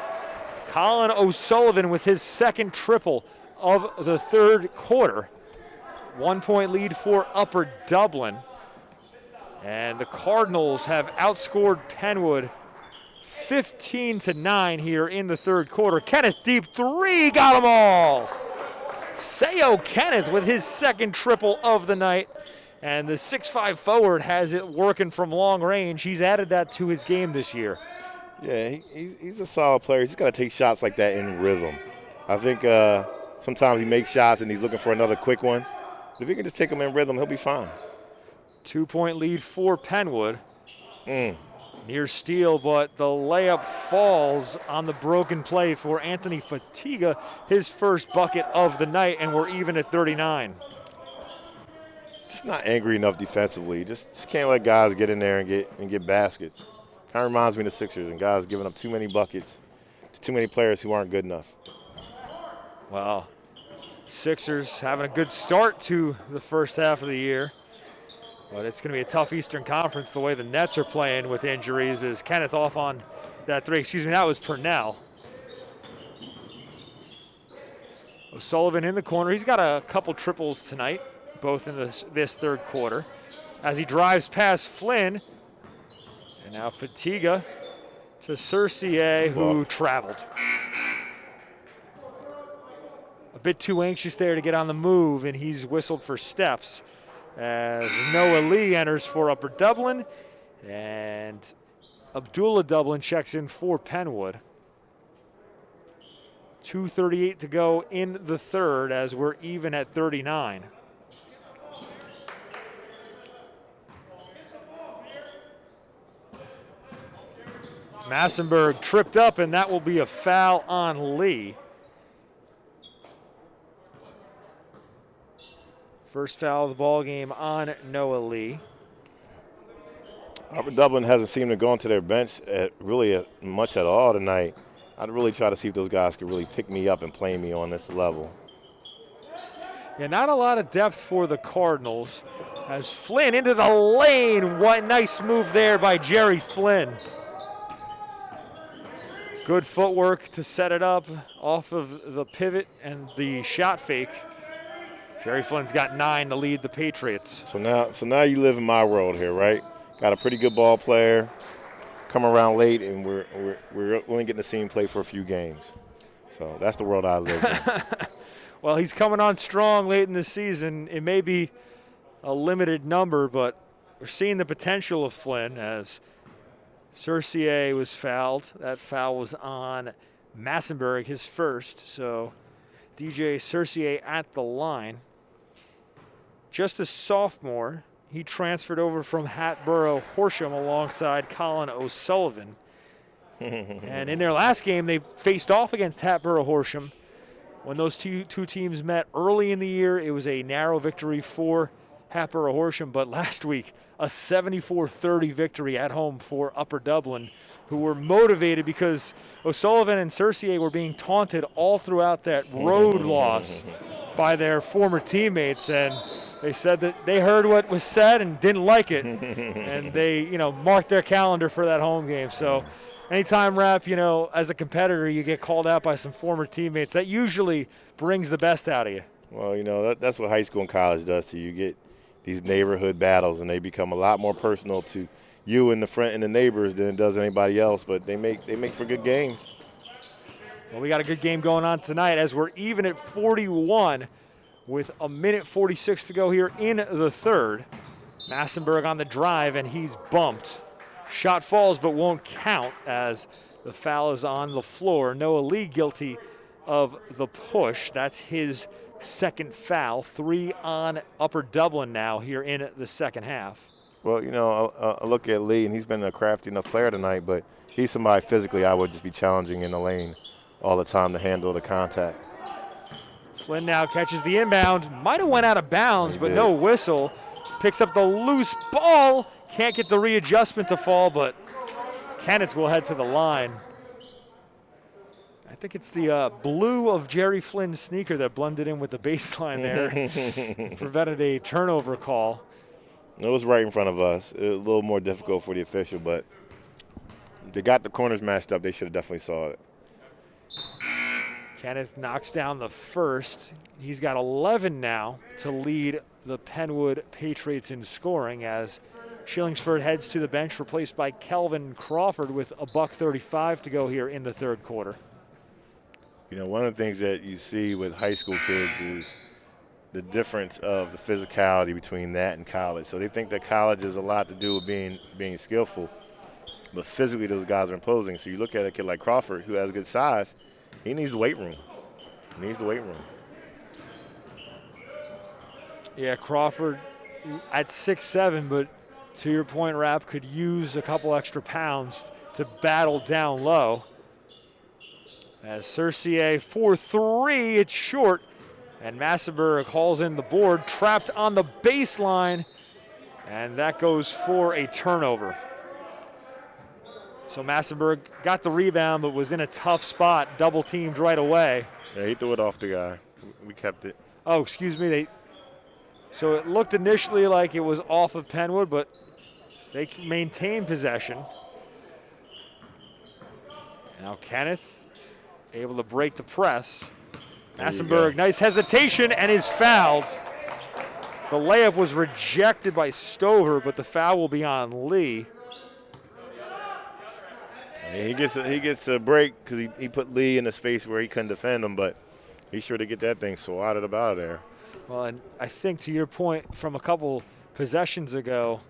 Colin O'Sullivan with his second triple of the third quarter. 1-point lead for Upper Dublin. And the Cardinals have outscored Penwood 15-9 here in the third quarter. Kenneth deep 3, got them all. Sayo Kenneth with his second triple of the night. And the 6'5" forward has it working from long range. He's added that to his game this year. Yeah, he's a solid player. He's got to take shots like that in rhythm. I think sometimes he makes shots and he's looking for another quick one. But if he can just take them in rhythm, he'll be fine. 2-point lead for Penwood. Near steal, but the layup falls on the broken play for Anthony Fatiga, his first bucket of the night, and we're even at 39. Just not angry enough defensively. Just can't let guys get in there and get baskets. Kind of reminds me of the Sixers and guys giving up too many buckets to too many players who aren't good enough. Well, Sixers having a good start to the first half of the year. But it's going to be a tough Eastern Conference the way the Nets are playing with injuries. Is Kenneth off on that 3? Excuse me, that was Purnell. O'Sullivan in the corner. He's got a couple triples tonight, both in this third quarter. As he drives past Flynn. And now Fatiga to Cercier, who traveled. A bit too anxious there to get on the move, and he's whistled for steps. As Noah Lee enters for Upper Dublin, and Abdullah Dublin checks in for Penwood. 2:38 to go in the third as we're even at 39. Massenberg tripped up, and that will be a foul on Lee. First foul of the ball game on Noah Lee. Upper Dublin hasn't seemed to go into their bench much at all tonight. I'd really try to see if those guys could really pick me up and play me on this level. Yeah, not a lot of depth for the Cardinals. As Flynn into the lane. What nice move there by Jerry Flynn. Good footwork to set it up off of the pivot and the shot fake. Jerry Flynn's got 9 to lead the Patriots. So now you live in my world here, right? Got a pretty good ball player, come around late, and we're only getting to see him play for a few games. So that's the world I live in. Well, he's coming on strong late in the season. It may be a limited number, but we're seeing the potential of Flynn as Cercier was fouled. That foul was on Massenberg, his first. So DJ Cercier at the line. Just a sophomore, he transferred over from Hatboro Horsham alongside Colin O'Sullivan. And in their last game, they faced off against Hatboro Horsham. When those two teams met early in the year, it was a narrow victory for Hatboro Horsham, but last week, a 74-30 victory at home for Upper Dublin, who were motivated because O'Sullivan and Cercier were being taunted all throughout that road loss by their former teammates, and they said that they heard what was said and didn't like it, and they, marked their calendar for that home game. So anytime, Rap, as a competitor, you get called out by some former teammates, that usually brings the best out of you. Well, that's what high school and college does to you. You get these neighborhood battles, and they become a lot more personal to you and the neighbors than it does anybody else, but they make for good games. Well, we got a good game going on tonight as we're even at 41 with a minute 46 to go here in the third. Massenburg on the drive, and he's bumped. Shot falls but won't count as the foul is on the floor. Noah Lee guilty of the push. That's his second foul. 3 on Upper Dublin now here in the second half. Well, I look at Lee, and he's been a crafty enough player tonight, but he's somebody physically I would just be challenging in the lane all the time to handle the contact. Flynn now catches the inbound. Might have went out of bounds, but no whistle. Picks up the loose ball. Can't get the readjustment to fall, but Kenneth will head to the line. I think it's the blue of Jerry Flynn's sneaker that blended in with the baseline there. Prevented a turnover call. It was right in front of us. It was a little more difficult for the official, but they got the corners matched up. They should have definitely saw it. Kenneth knocks down the first. He's got 11 now to lead the Penwood Patriots in scoring as Shillingsford heads to the bench, replaced by Kelvin Crawford with a $1:35 to go here in the third quarter. One of the things that you see with high school kids is the difference of the physicality between that and college. So they think that college has a lot to do with being skillful, but physically those guys are imposing. So you look at a kid like Crawford, who has good size, he needs the weight room. Yeah, Crawford at 6'7", but to your point, Rap, could use a couple extra pounds to battle down low. As Cercier for 3, it's short. And Massenburg hauls in the board, trapped on the baseline, and that goes for a turnover. So Massenburg got the rebound, but was in a tough spot, double teamed right away. Yeah, he threw it off the guy. We kept it. Oh, excuse me. So it looked initially like it was off of Penwood, but they maintained possession. Now Kenneth able to break the press. Massenburg, nice hesitation, and is fouled. The layup was rejected by Stover, but the foul will be on Lee. Yeah, he gets a break because he put Lee in a space where he couldn't defend him, but he's sure to get that thing swatted up out of there. Well, and I think to your point from a couple possessions ago,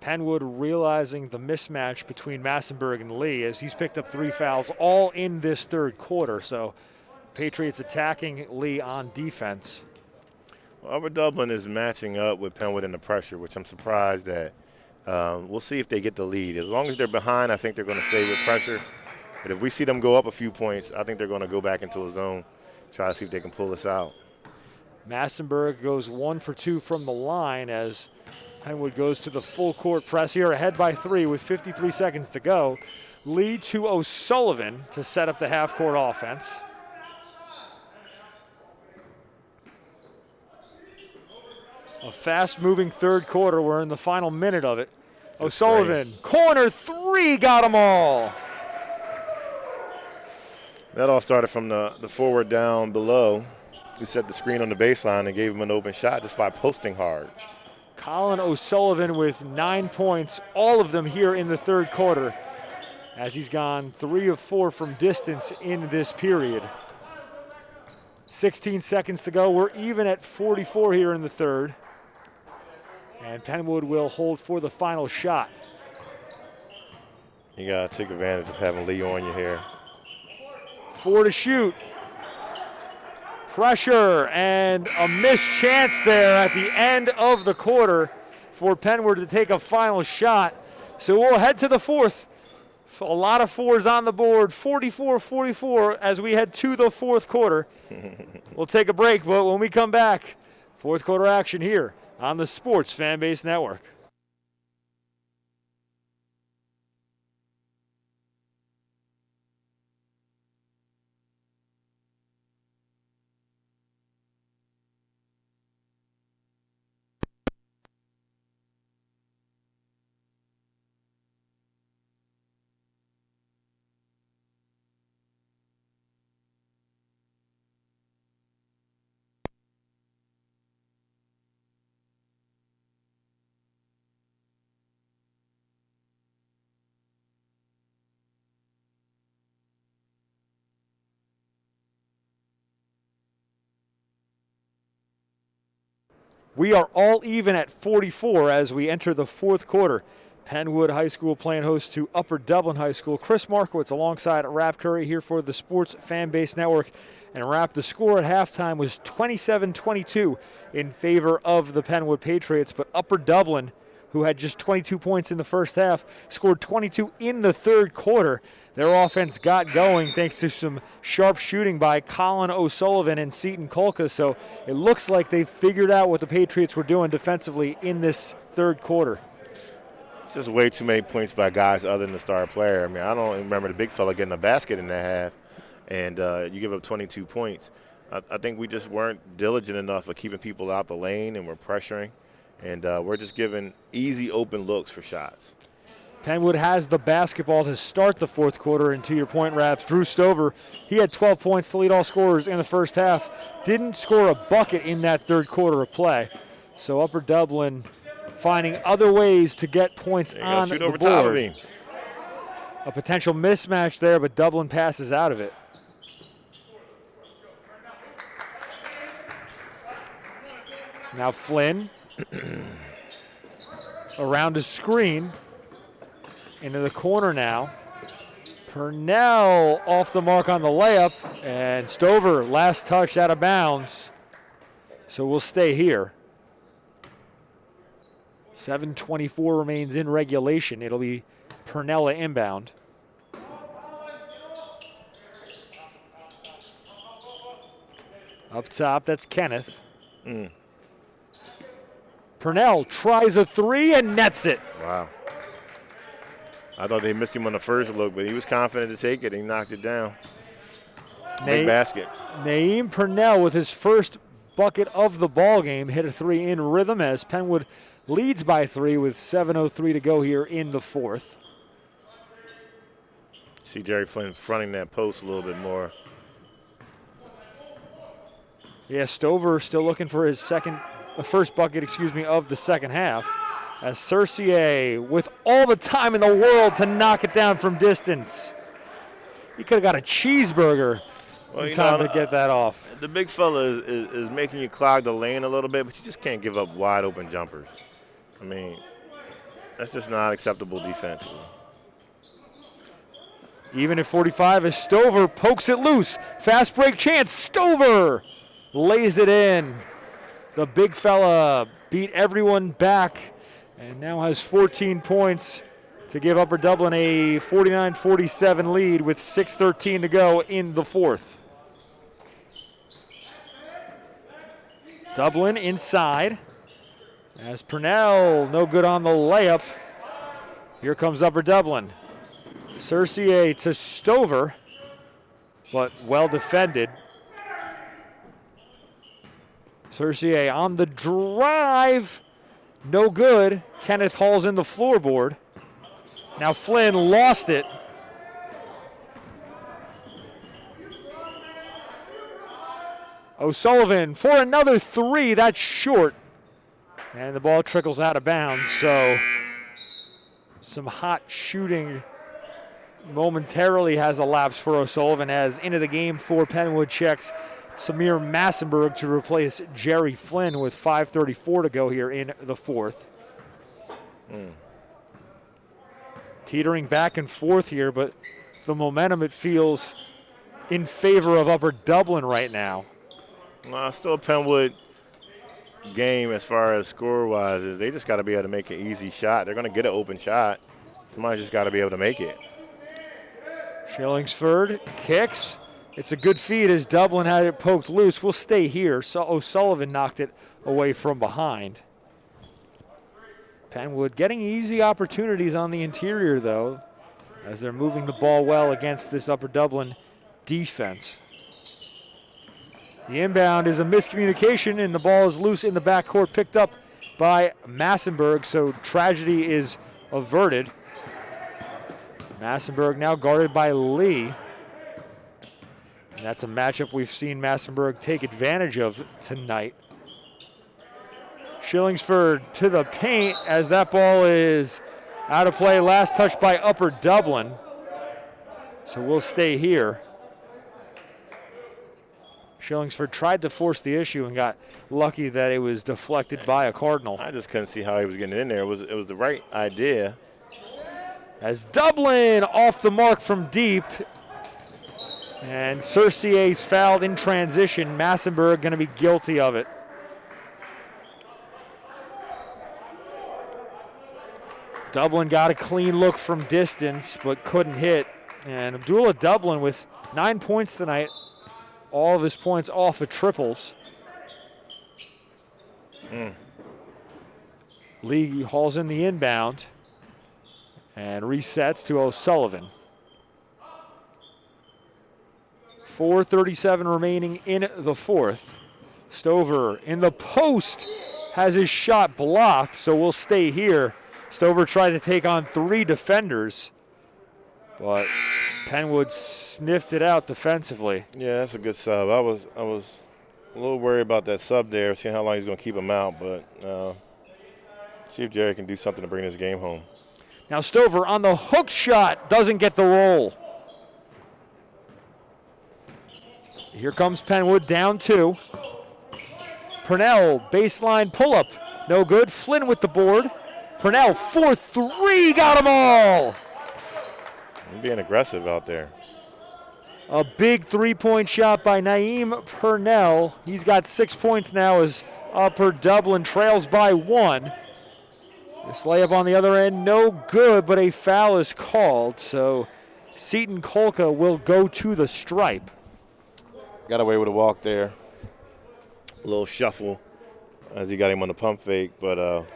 Penwood realizing the mismatch between Massenburg and Lee as he's picked up 3 fouls all in this third quarter. So Patriots attacking Lee on defense. Well, Upper Dublin is matching up with Penwood in the pressure, which I'm surprised at. We'll see if they get the lead. As long as they're behind, I think they're going to stay with pressure. But if we see them go up a few points, I think they're going to go back into a zone, try to see if they can pull us out. Massenburg goes 1 for 2 from the line as Penwood goes to the full court press here, ahead by 3 with 53 seconds to go. Lee to O'Sullivan to set up the half-court offense. A fast-moving third quarter. We're in the final minute of it. O'Sullivan, corner 3, got them all. That all started from the forward down below. He set the screen on the baseline and gave him an open shot just by posting hard. Colin O'Sullivan with 9 points, all of them here in the third quarter, as he's gone 3 of 4 from distance in this period. 16 seconds to go. We're even at 44 here in the third. And Penwood will hold for the final shot. You got to take advantage of having Lee on you here. 4 to shoot. Pressure and a missed chance there at the end of the quarter for Penwood to take a final shot. So we'll head to the fourth. A lot of fours on the board, 44-44 as we head to the fourth quarter. We'll take a break, but when we come back, fourth quarter action here on the Sports Fanbase Network. We are all even at 44 as we enter the fourth quarter. Penwood High School playing host to Upper Dublin High School. Chris Markowitz alongside Rap Curry here for the Sports Fanbase Network. And Rap, the score at halftime was 27-22 in favor of the Penwood Patriots. But Upper Dublin, who had just 22 points in the first half, scored 22 in the third quarter. Their offense got going thanks to some sharp shooting by Colin O'Sullivan and Seton Kolka. So it looks like they figured out what the Patriots were doing defensively in this third quarter. It's just way too many points by guys other than the star player. I mean, I don't remember the big fella getting a basket in that half, and you give up 22 points. I think we just weren't diligent enough of keeping people out the lane, and we're pressuring, and we're just giving easy open looks for shots. Penwood has the basketball to start the fourth quarter, and to your point, Raps, Drew Stover, he had 12 points to lead all scorers in the first half. Didn't score a bucket in that third quarter of play. So Upper Dublin finding other ways to get points on the board. Top of him. A potential mismatch there, but Dublin passes out of it. Now Flynn around a screen. Into the corner now. Purnell off the mark on the layup, and Stover last touch out of bounds. So we'll stay here. 7:24 remains in regulation. It'll be Purnell inbound. Up top, that's Kenneth. Purnell tries a three and nets it. Wow. I thought they missed him on the first look, but he was confident to take it, and he knocked it down. Big basket. Naeem Purnell with his first bucket of the ball game hit a three in rhythm as Penwood leads by 3 with 7:03 to go here in the fourth. See Jerry Flynn fronting that post a little bit more. Yeah, Stover still looking for his first bucket, of the second half. As Cercier with all the time in the world to knock it down from distance. He could have got a cheeseburger in time to get that off. The big fella is making you clog the lane a little bit, but you just can't give up wide open jumpers. I mean, that's just not acceptable defensively. Even at 45 as Stover pokes it loose. Fast break chance. Stover lays it in. The big fella beat everyone back and now has 14 points to give Upper Dublin a 49-47 lead with 6:13 to go in the fourth. Dublin inside as Purnell no good on the layup. Here comes Upper Dublin. Cercier to Stover, but well defended. Cercier on the drive. No good. Kenneth hauls in the floorboard. Now Flynn lost it. O'Sullivan for another three. That's short. And the ball trickles out of bounds. So some hot shooting momentarily has elapsed for O'Sullivan as into the game for Penwood checks Samir Massenberg to replace Jerry Flynn with 5:34 to go here in the fourth. Teetering back and forth here, but the momentum, it feels, in favor of Upper Dublin right now. Still a Penwood game as far as score-wise. Is they just got to be able to make an easy shot. They're going to get an open shot. Somebody's just got to be able to make it. Shillingsford kicks. It's a good feed as Dublin had it poked loose. We'll stay here. So O'Sullivan knocked it away from behind. Penwood getting easy opportunities on the interior, though, as they're moving the ball well against this Upper Dublin defense. The inbound is a miscommunication, and the ball is loose in the backcourt, picked up by Massenburg, so tragedy is averted. Massenburg now guarded by Lee. And that's a matchup we've seen Massenburg take advantage of tonight. Shillingsford to the paint as that ball is out of play. Last touch by Upper Dublin. So we'll stay here. Shillingsford tried to force the issue and got lucky that it was deflected by a Cardinal. I just couldn't see how he was getting it in there. It was the right idea. As Dublin off the mark from deep. And Cersier's fouled in transition. Massenburg going to be guilty of it. Dublin got a clean look from distance, but couldn't hit. And Abdullah Dublin with 9 points tonight. All of his points off of triples. Lee hauls in the inbound and resets to O'Sullivan. 4:37 remaining in the fourth. Stover in the post has his shot blocked, so we'll stay here. Stover tried to take on 3 defenders, but Penwood sniffed it out defensively. Yeah, that's a good sub. I was a little worried about that sub there, seeing how long he's going to keep him out, but see if Jerry can do something to bring this game home. Now Stover on the hook shot, doesn't get the roll. Here comes Penwood down 2. Purnell, baseline pull-up, no good. Flynn with the board. Purnell, 4-3, got them all. He's being aggressive out there. A big 3-point shot by Naeem Purnell. He's got 6 points now as Upper Dublin trails by 1. This layup on the other end, no good, but a foul is called. So Seton Kolka will go to the stripe. Got away with a walk there. A little shuffle as he got him on the pump fake, but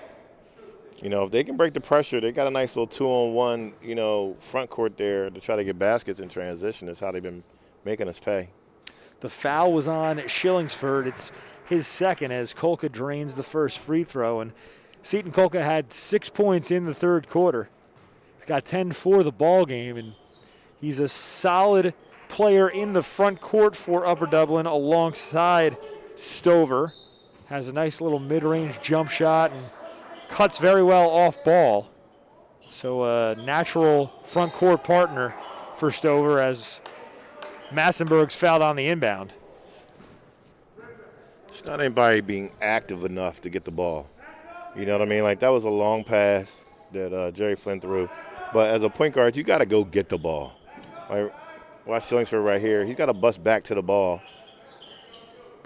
you know, if they can break the pressure, they got a nice little 2-on-1, you know, front court there to try to get baskets in transition. That's how they've been making us pay. The foul was on Shillingsford. It's his second as Kolka drains the first free throw. And Seton Kolka had 6 points in the third quarter. He's got 10 for the ball game, and he's a solid player in the front court for Upper Dublin alongside Stover. Has a nice little mid-range jump shot and cuts very well off ball. So a natural front court partner for Stover as Massenburg's fouled on the inbound. It's not anybody being active enough to get the ball. You know what I mean? Like, that was a long pass that Jerry Flynn threw. But as a point guard, you got to go get the ball. Like, watch Shillingsford right here. He's got to bust back to the ball.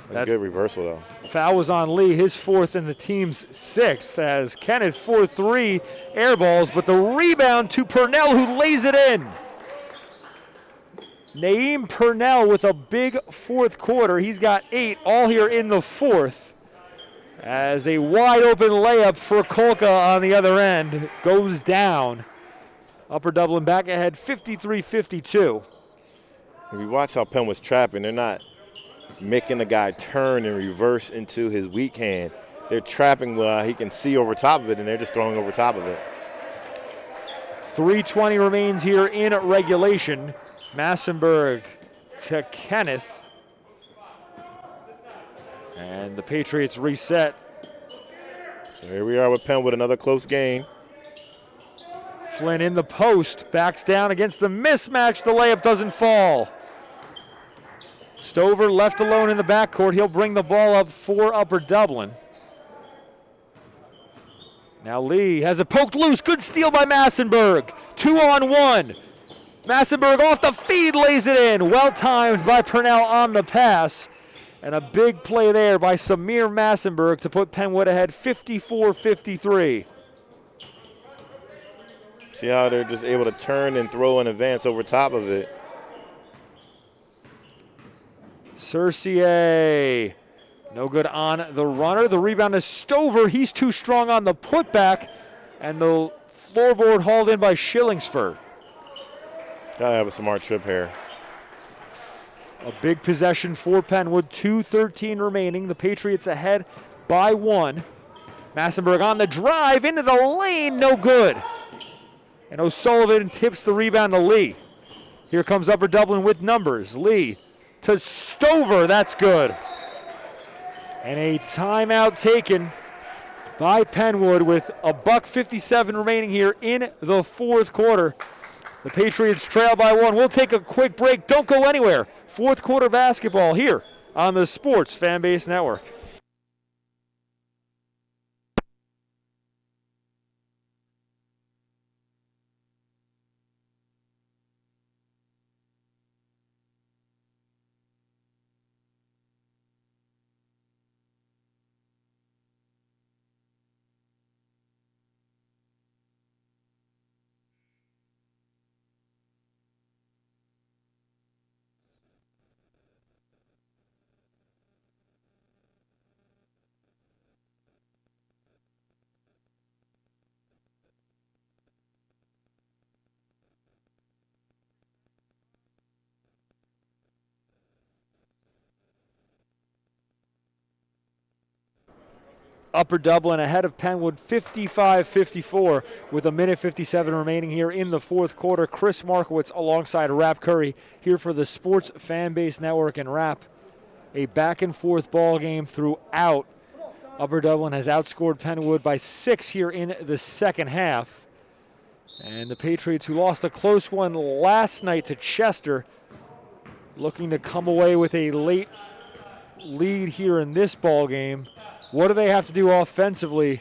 That's a good reversal, though. Foul was on Lee, his 4th and the team's 6th, as Kenneth 4-3 air balls, but the rebound to Purnell, who lays it in. Naeem Purnell with a big fourth quarter. He's got 8 all here in the fourth, as a wide open layup for Kolka on the other end goes down. Upper Dublin back ahead 53-52. If you watch how Penn was trapping, they're not making the guy turn and reverse into his weak hand. They're trapping where he can see over top of it, and they're just throwing over top of it. 3:20 remains here in regulation. Massenburg to Kenneth. And the Patriots reset. So here we are with Penn with another close game. Flynn in the post, backs down against the mismatch. The layup doesn't fall. Stover left alone in the backcourt. He'll bring the ball up for Upper Dublin. Now Lee has it poked loose. Good steal by Massenburg. 2-on-1. Massenburg off the feed, lays it in. Well timed by Purnell on the pass. And a big play there by Samir Massenburg to put Penwood ahead 54-53. See how they're just able to turn and throw in advance over top of it. Cercier, no good on the runner. The rebound is Stover. He's too strong on the putback, and the floorboard hauled in by Shillingsford. Gotta have a smart trip here. A big possession for Penwood, 2:13 remaining. The Patriots ahead by 1. Massenberg on the drive into the lane, no good. And O'Sullivan tips the rebound to Lee. Here comes Upper Dublin with numbers. Lee to Stover, that's good. And a timeout taken by Penwood with $1:57 remaining here in the fourth quarter. The Patriots trail by 1. We'll take a quick break. Don't go anywhere. Fourth quarter basketball here on the Sports Fanbase Network. Upper Dublin ahead of Penwood 55-54 with 1:57 remaining here in the fourth quarter. Chris Markowitz alongside Rap Curry here for the Sports Fanbase Network and Rap. A back and forth ball game throughout. Upper Dublin has outscored Penwood by 6 here in the second half. And the Patriots, who lost a close one last night to Chester, looking to come away with a late lead here in this ball game. What do they have to do offensively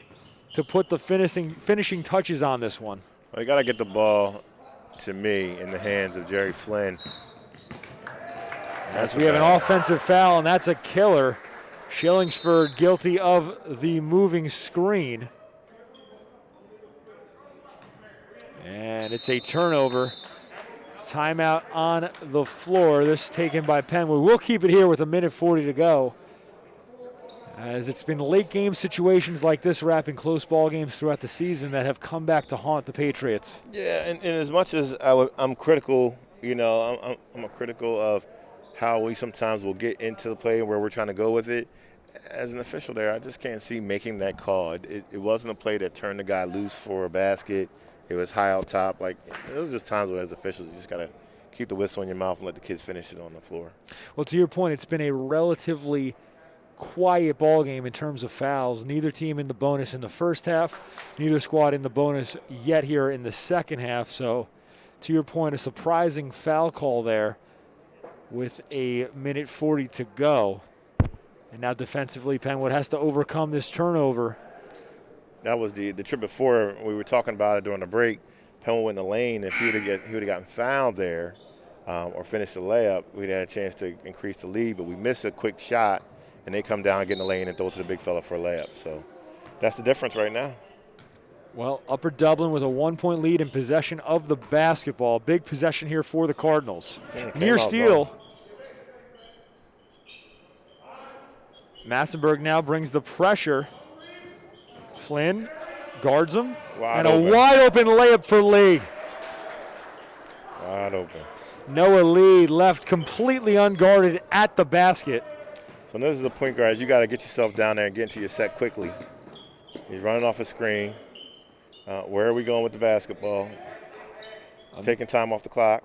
to put the finishing touches on this one? Well, they got to get the ball, to me, in the hands of Jerry Flynn. As we have an offensive foul, and that's a killer. Shillingsford guilty of the moving screen. And it's a turnover. Timeout on the floor. This taken by Penwood. We'll keep it here with 1:40 to go, as it's been late game situations like this, wrapping close ball games throughout the season that have come back to haunt the Patriots. Yeah, and as much as I'm critical, I'm critical of how we sometimes will get into the play where we're trying to go with it. As an official there, I just can't see making that call. It wasn't a play that turned the guy loose for a basket. It was high out top. Like, there was just times where as officials, you just got to keep the whistle in your mouth and let the kids finish it on the floor. Well, to your point, it's been a relatively quiet ball game in terms of fouls. Neither team in the bonus in the first half, neither squad in the bonus yet here in the second half. So to your point, a surprising foul call there with 1:40 to go. And now defensively, Penwood has to overcome this turnover. That was the trip before. We were talking about it during the break. Penwood went in the lane. If he would have gotten fouled there or finished the layup, we'd had a chance to increase the lead, but we missed a quick shot. And they come down, get in the lane, and throw it to the big fella for a layup. So that's the difference right now. Well, Upper Dublin with a 1-point lead in possession of the basketball. Big possession here for the Cardinals. Near steal. Massenberg now brings the pressure. Flynn guards him. Wide and open. A wide open layup for Lee. Wide open. Noah Lee left completely unguarded at the basket. So this is a point guard. You got to get yourself down there and get into your set quickly. He's running off a screen. Where are we going with the basketball? Taking time off the clock.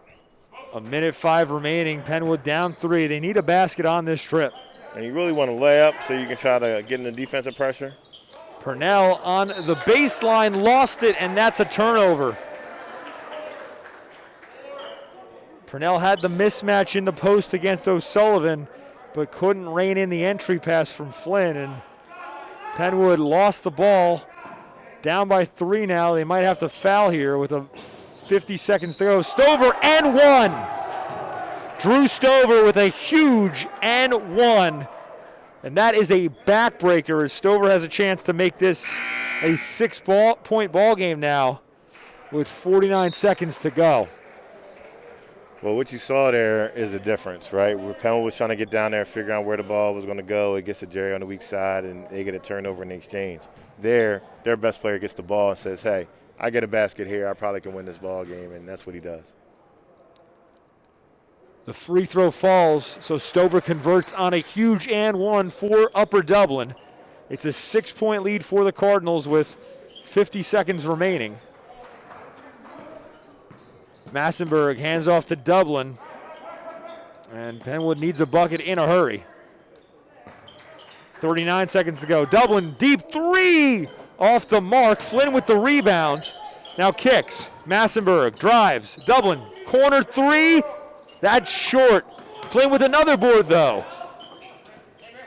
1:05 remaining. Penwood down 3. They need a basket on this trip. And you really want to lay up so you can try to get in the defensive pressure. Purnell on the baseline, lost it, and that's a turnover. Purnell had the mismatch in the post against O'Sullivan, but couldn't rein in the entry pass from Flynn, and Penwood lost the ball. Down by 3 now. They might have to foul here with 50 seconds to go. Stover and 1. Drew Stover with a huge and 1. And that is a backbreaker as Stover has a chance to make this a 6-point ball game now. with 49 seconds to go. Well, what you saw there is a difference, right? Where Penn was trying to get down there, figure out where the ball was going to go. It gets to Jerry on the weak side, and they get a turnover in the exchange. There, their best player gets the ball and says, hey, I get a basket here. I probably can win this ball game, and that's what he does. The free throw falls, so Stover converts on a huge and one for Upper Dublin. It's a 6-point lead for the Cardinals with 50 seconds remaining. Massenberg hands off to Dublin, and Penwood needs a bucket in a hurry. 39 seconds to go. Dublin, deep three off the mark. Flynn with the rebound. Now kicks. Massenberg drives. Dublin, corner three. That's short. Flynn with another board, though.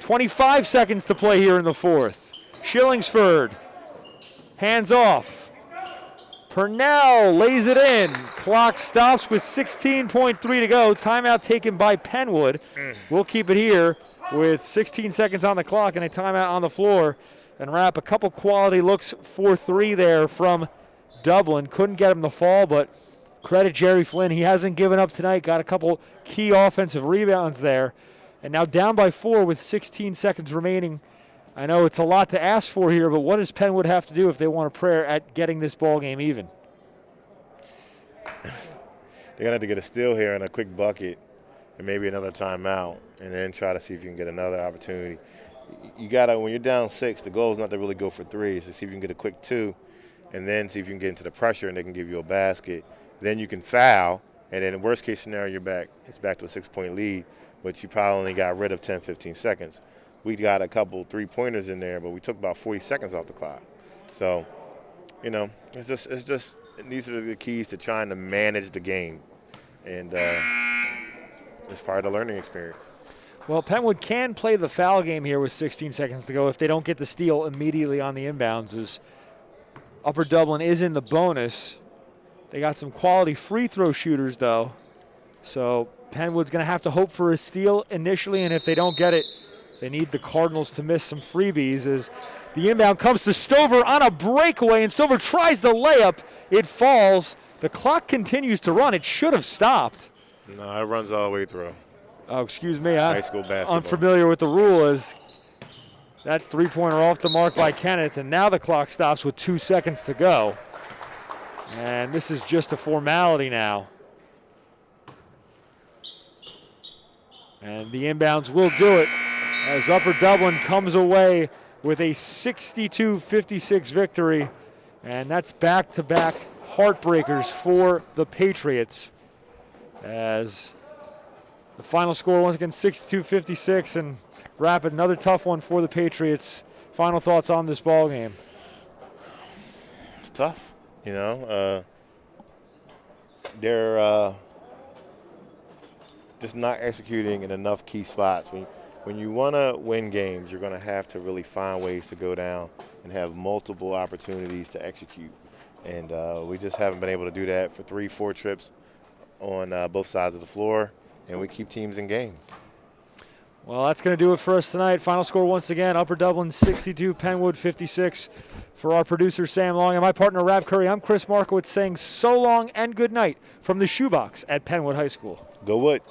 25 seconds to play here in the fourth. Shillingsford, hands off. Purnell lays it in. Clock stops with 16.3 to go. Timeout taken by Penwood. We'll keep it here with 16 seconds on the clock and a timeout on the floor. And wrap a couple quality looks for three there from Dublin. Couldn't get him the fall, but credit Jerry Flynn. He hasn't given up tonight. Got a couple key offensive rebounds there. And now down by 4 with 16 seconds remaining. I know it's a lot to ask for here, but what does Penwood have to do if they want a prayer at getting this ball game even? They're going to have to get a steal here and a quick bucket and maybe another timeout and then try to see if you can get another opportunity. You got to, when you're down 6, the goal is not to really go for 3. It's to see if you can get a quick 2 and then see if you can get into the pressure and they can give you a basket. Then you can foul, and then in worst case scenario, it's back to a 6-point lead, but you probably only got rid of 10, 15 seconds. We got a couple three-pointers in there, but we took about 40 seconds off the clock. So, it's just these are the keys to trying to manage the game, and it's part of the learning experience. Well, Penwood can play the foul game here with 16 seconds to go if they don't get the steal immediately on the inbounds. As Upper Dublin is in the bonus. They got some quality free throw shooters, though. So Penwood's going to have to hope for a steal initially, and if they don't get it, they need the Cardinals to miss some freebies as the inbound comes to Stover on a breakaway, and Stover tries the layup. It falls. The clock continues to run. It should have stopped. No, it runs all the way through. Oh, excuse me. High school basketball. Unfamiliar with the rule as that three-pointer off the mark by Kenneth, and now the clock stops with 2 seconds to go. And this is just a formality now. And the inbounds will do it as Upper Dublin comes away with a 62-56 victory. And that's back-to-back heartbreakers for the Patriots. As the final score, once again, 62-56, and Rapid, another tough one for the Patriots. Final thoughts on this ball game? It's tough. They're just not executing in enough key spots. When you want to win games, you're going to have to really find ways to go down and have multiple opportunities to execute. And we just haven't been able to do that for 3-4 trips on both sides of the floor, and we keep teams in games. Well, that's going to do it for us tonight. Final score once again, Upper Dublin 62, Penwood 56. For our producer, Sam Long, and my partner, Rav Curry, I'm Chris Markowitz saying so long and good night from the shoebox at Penwood High School. Go Wood.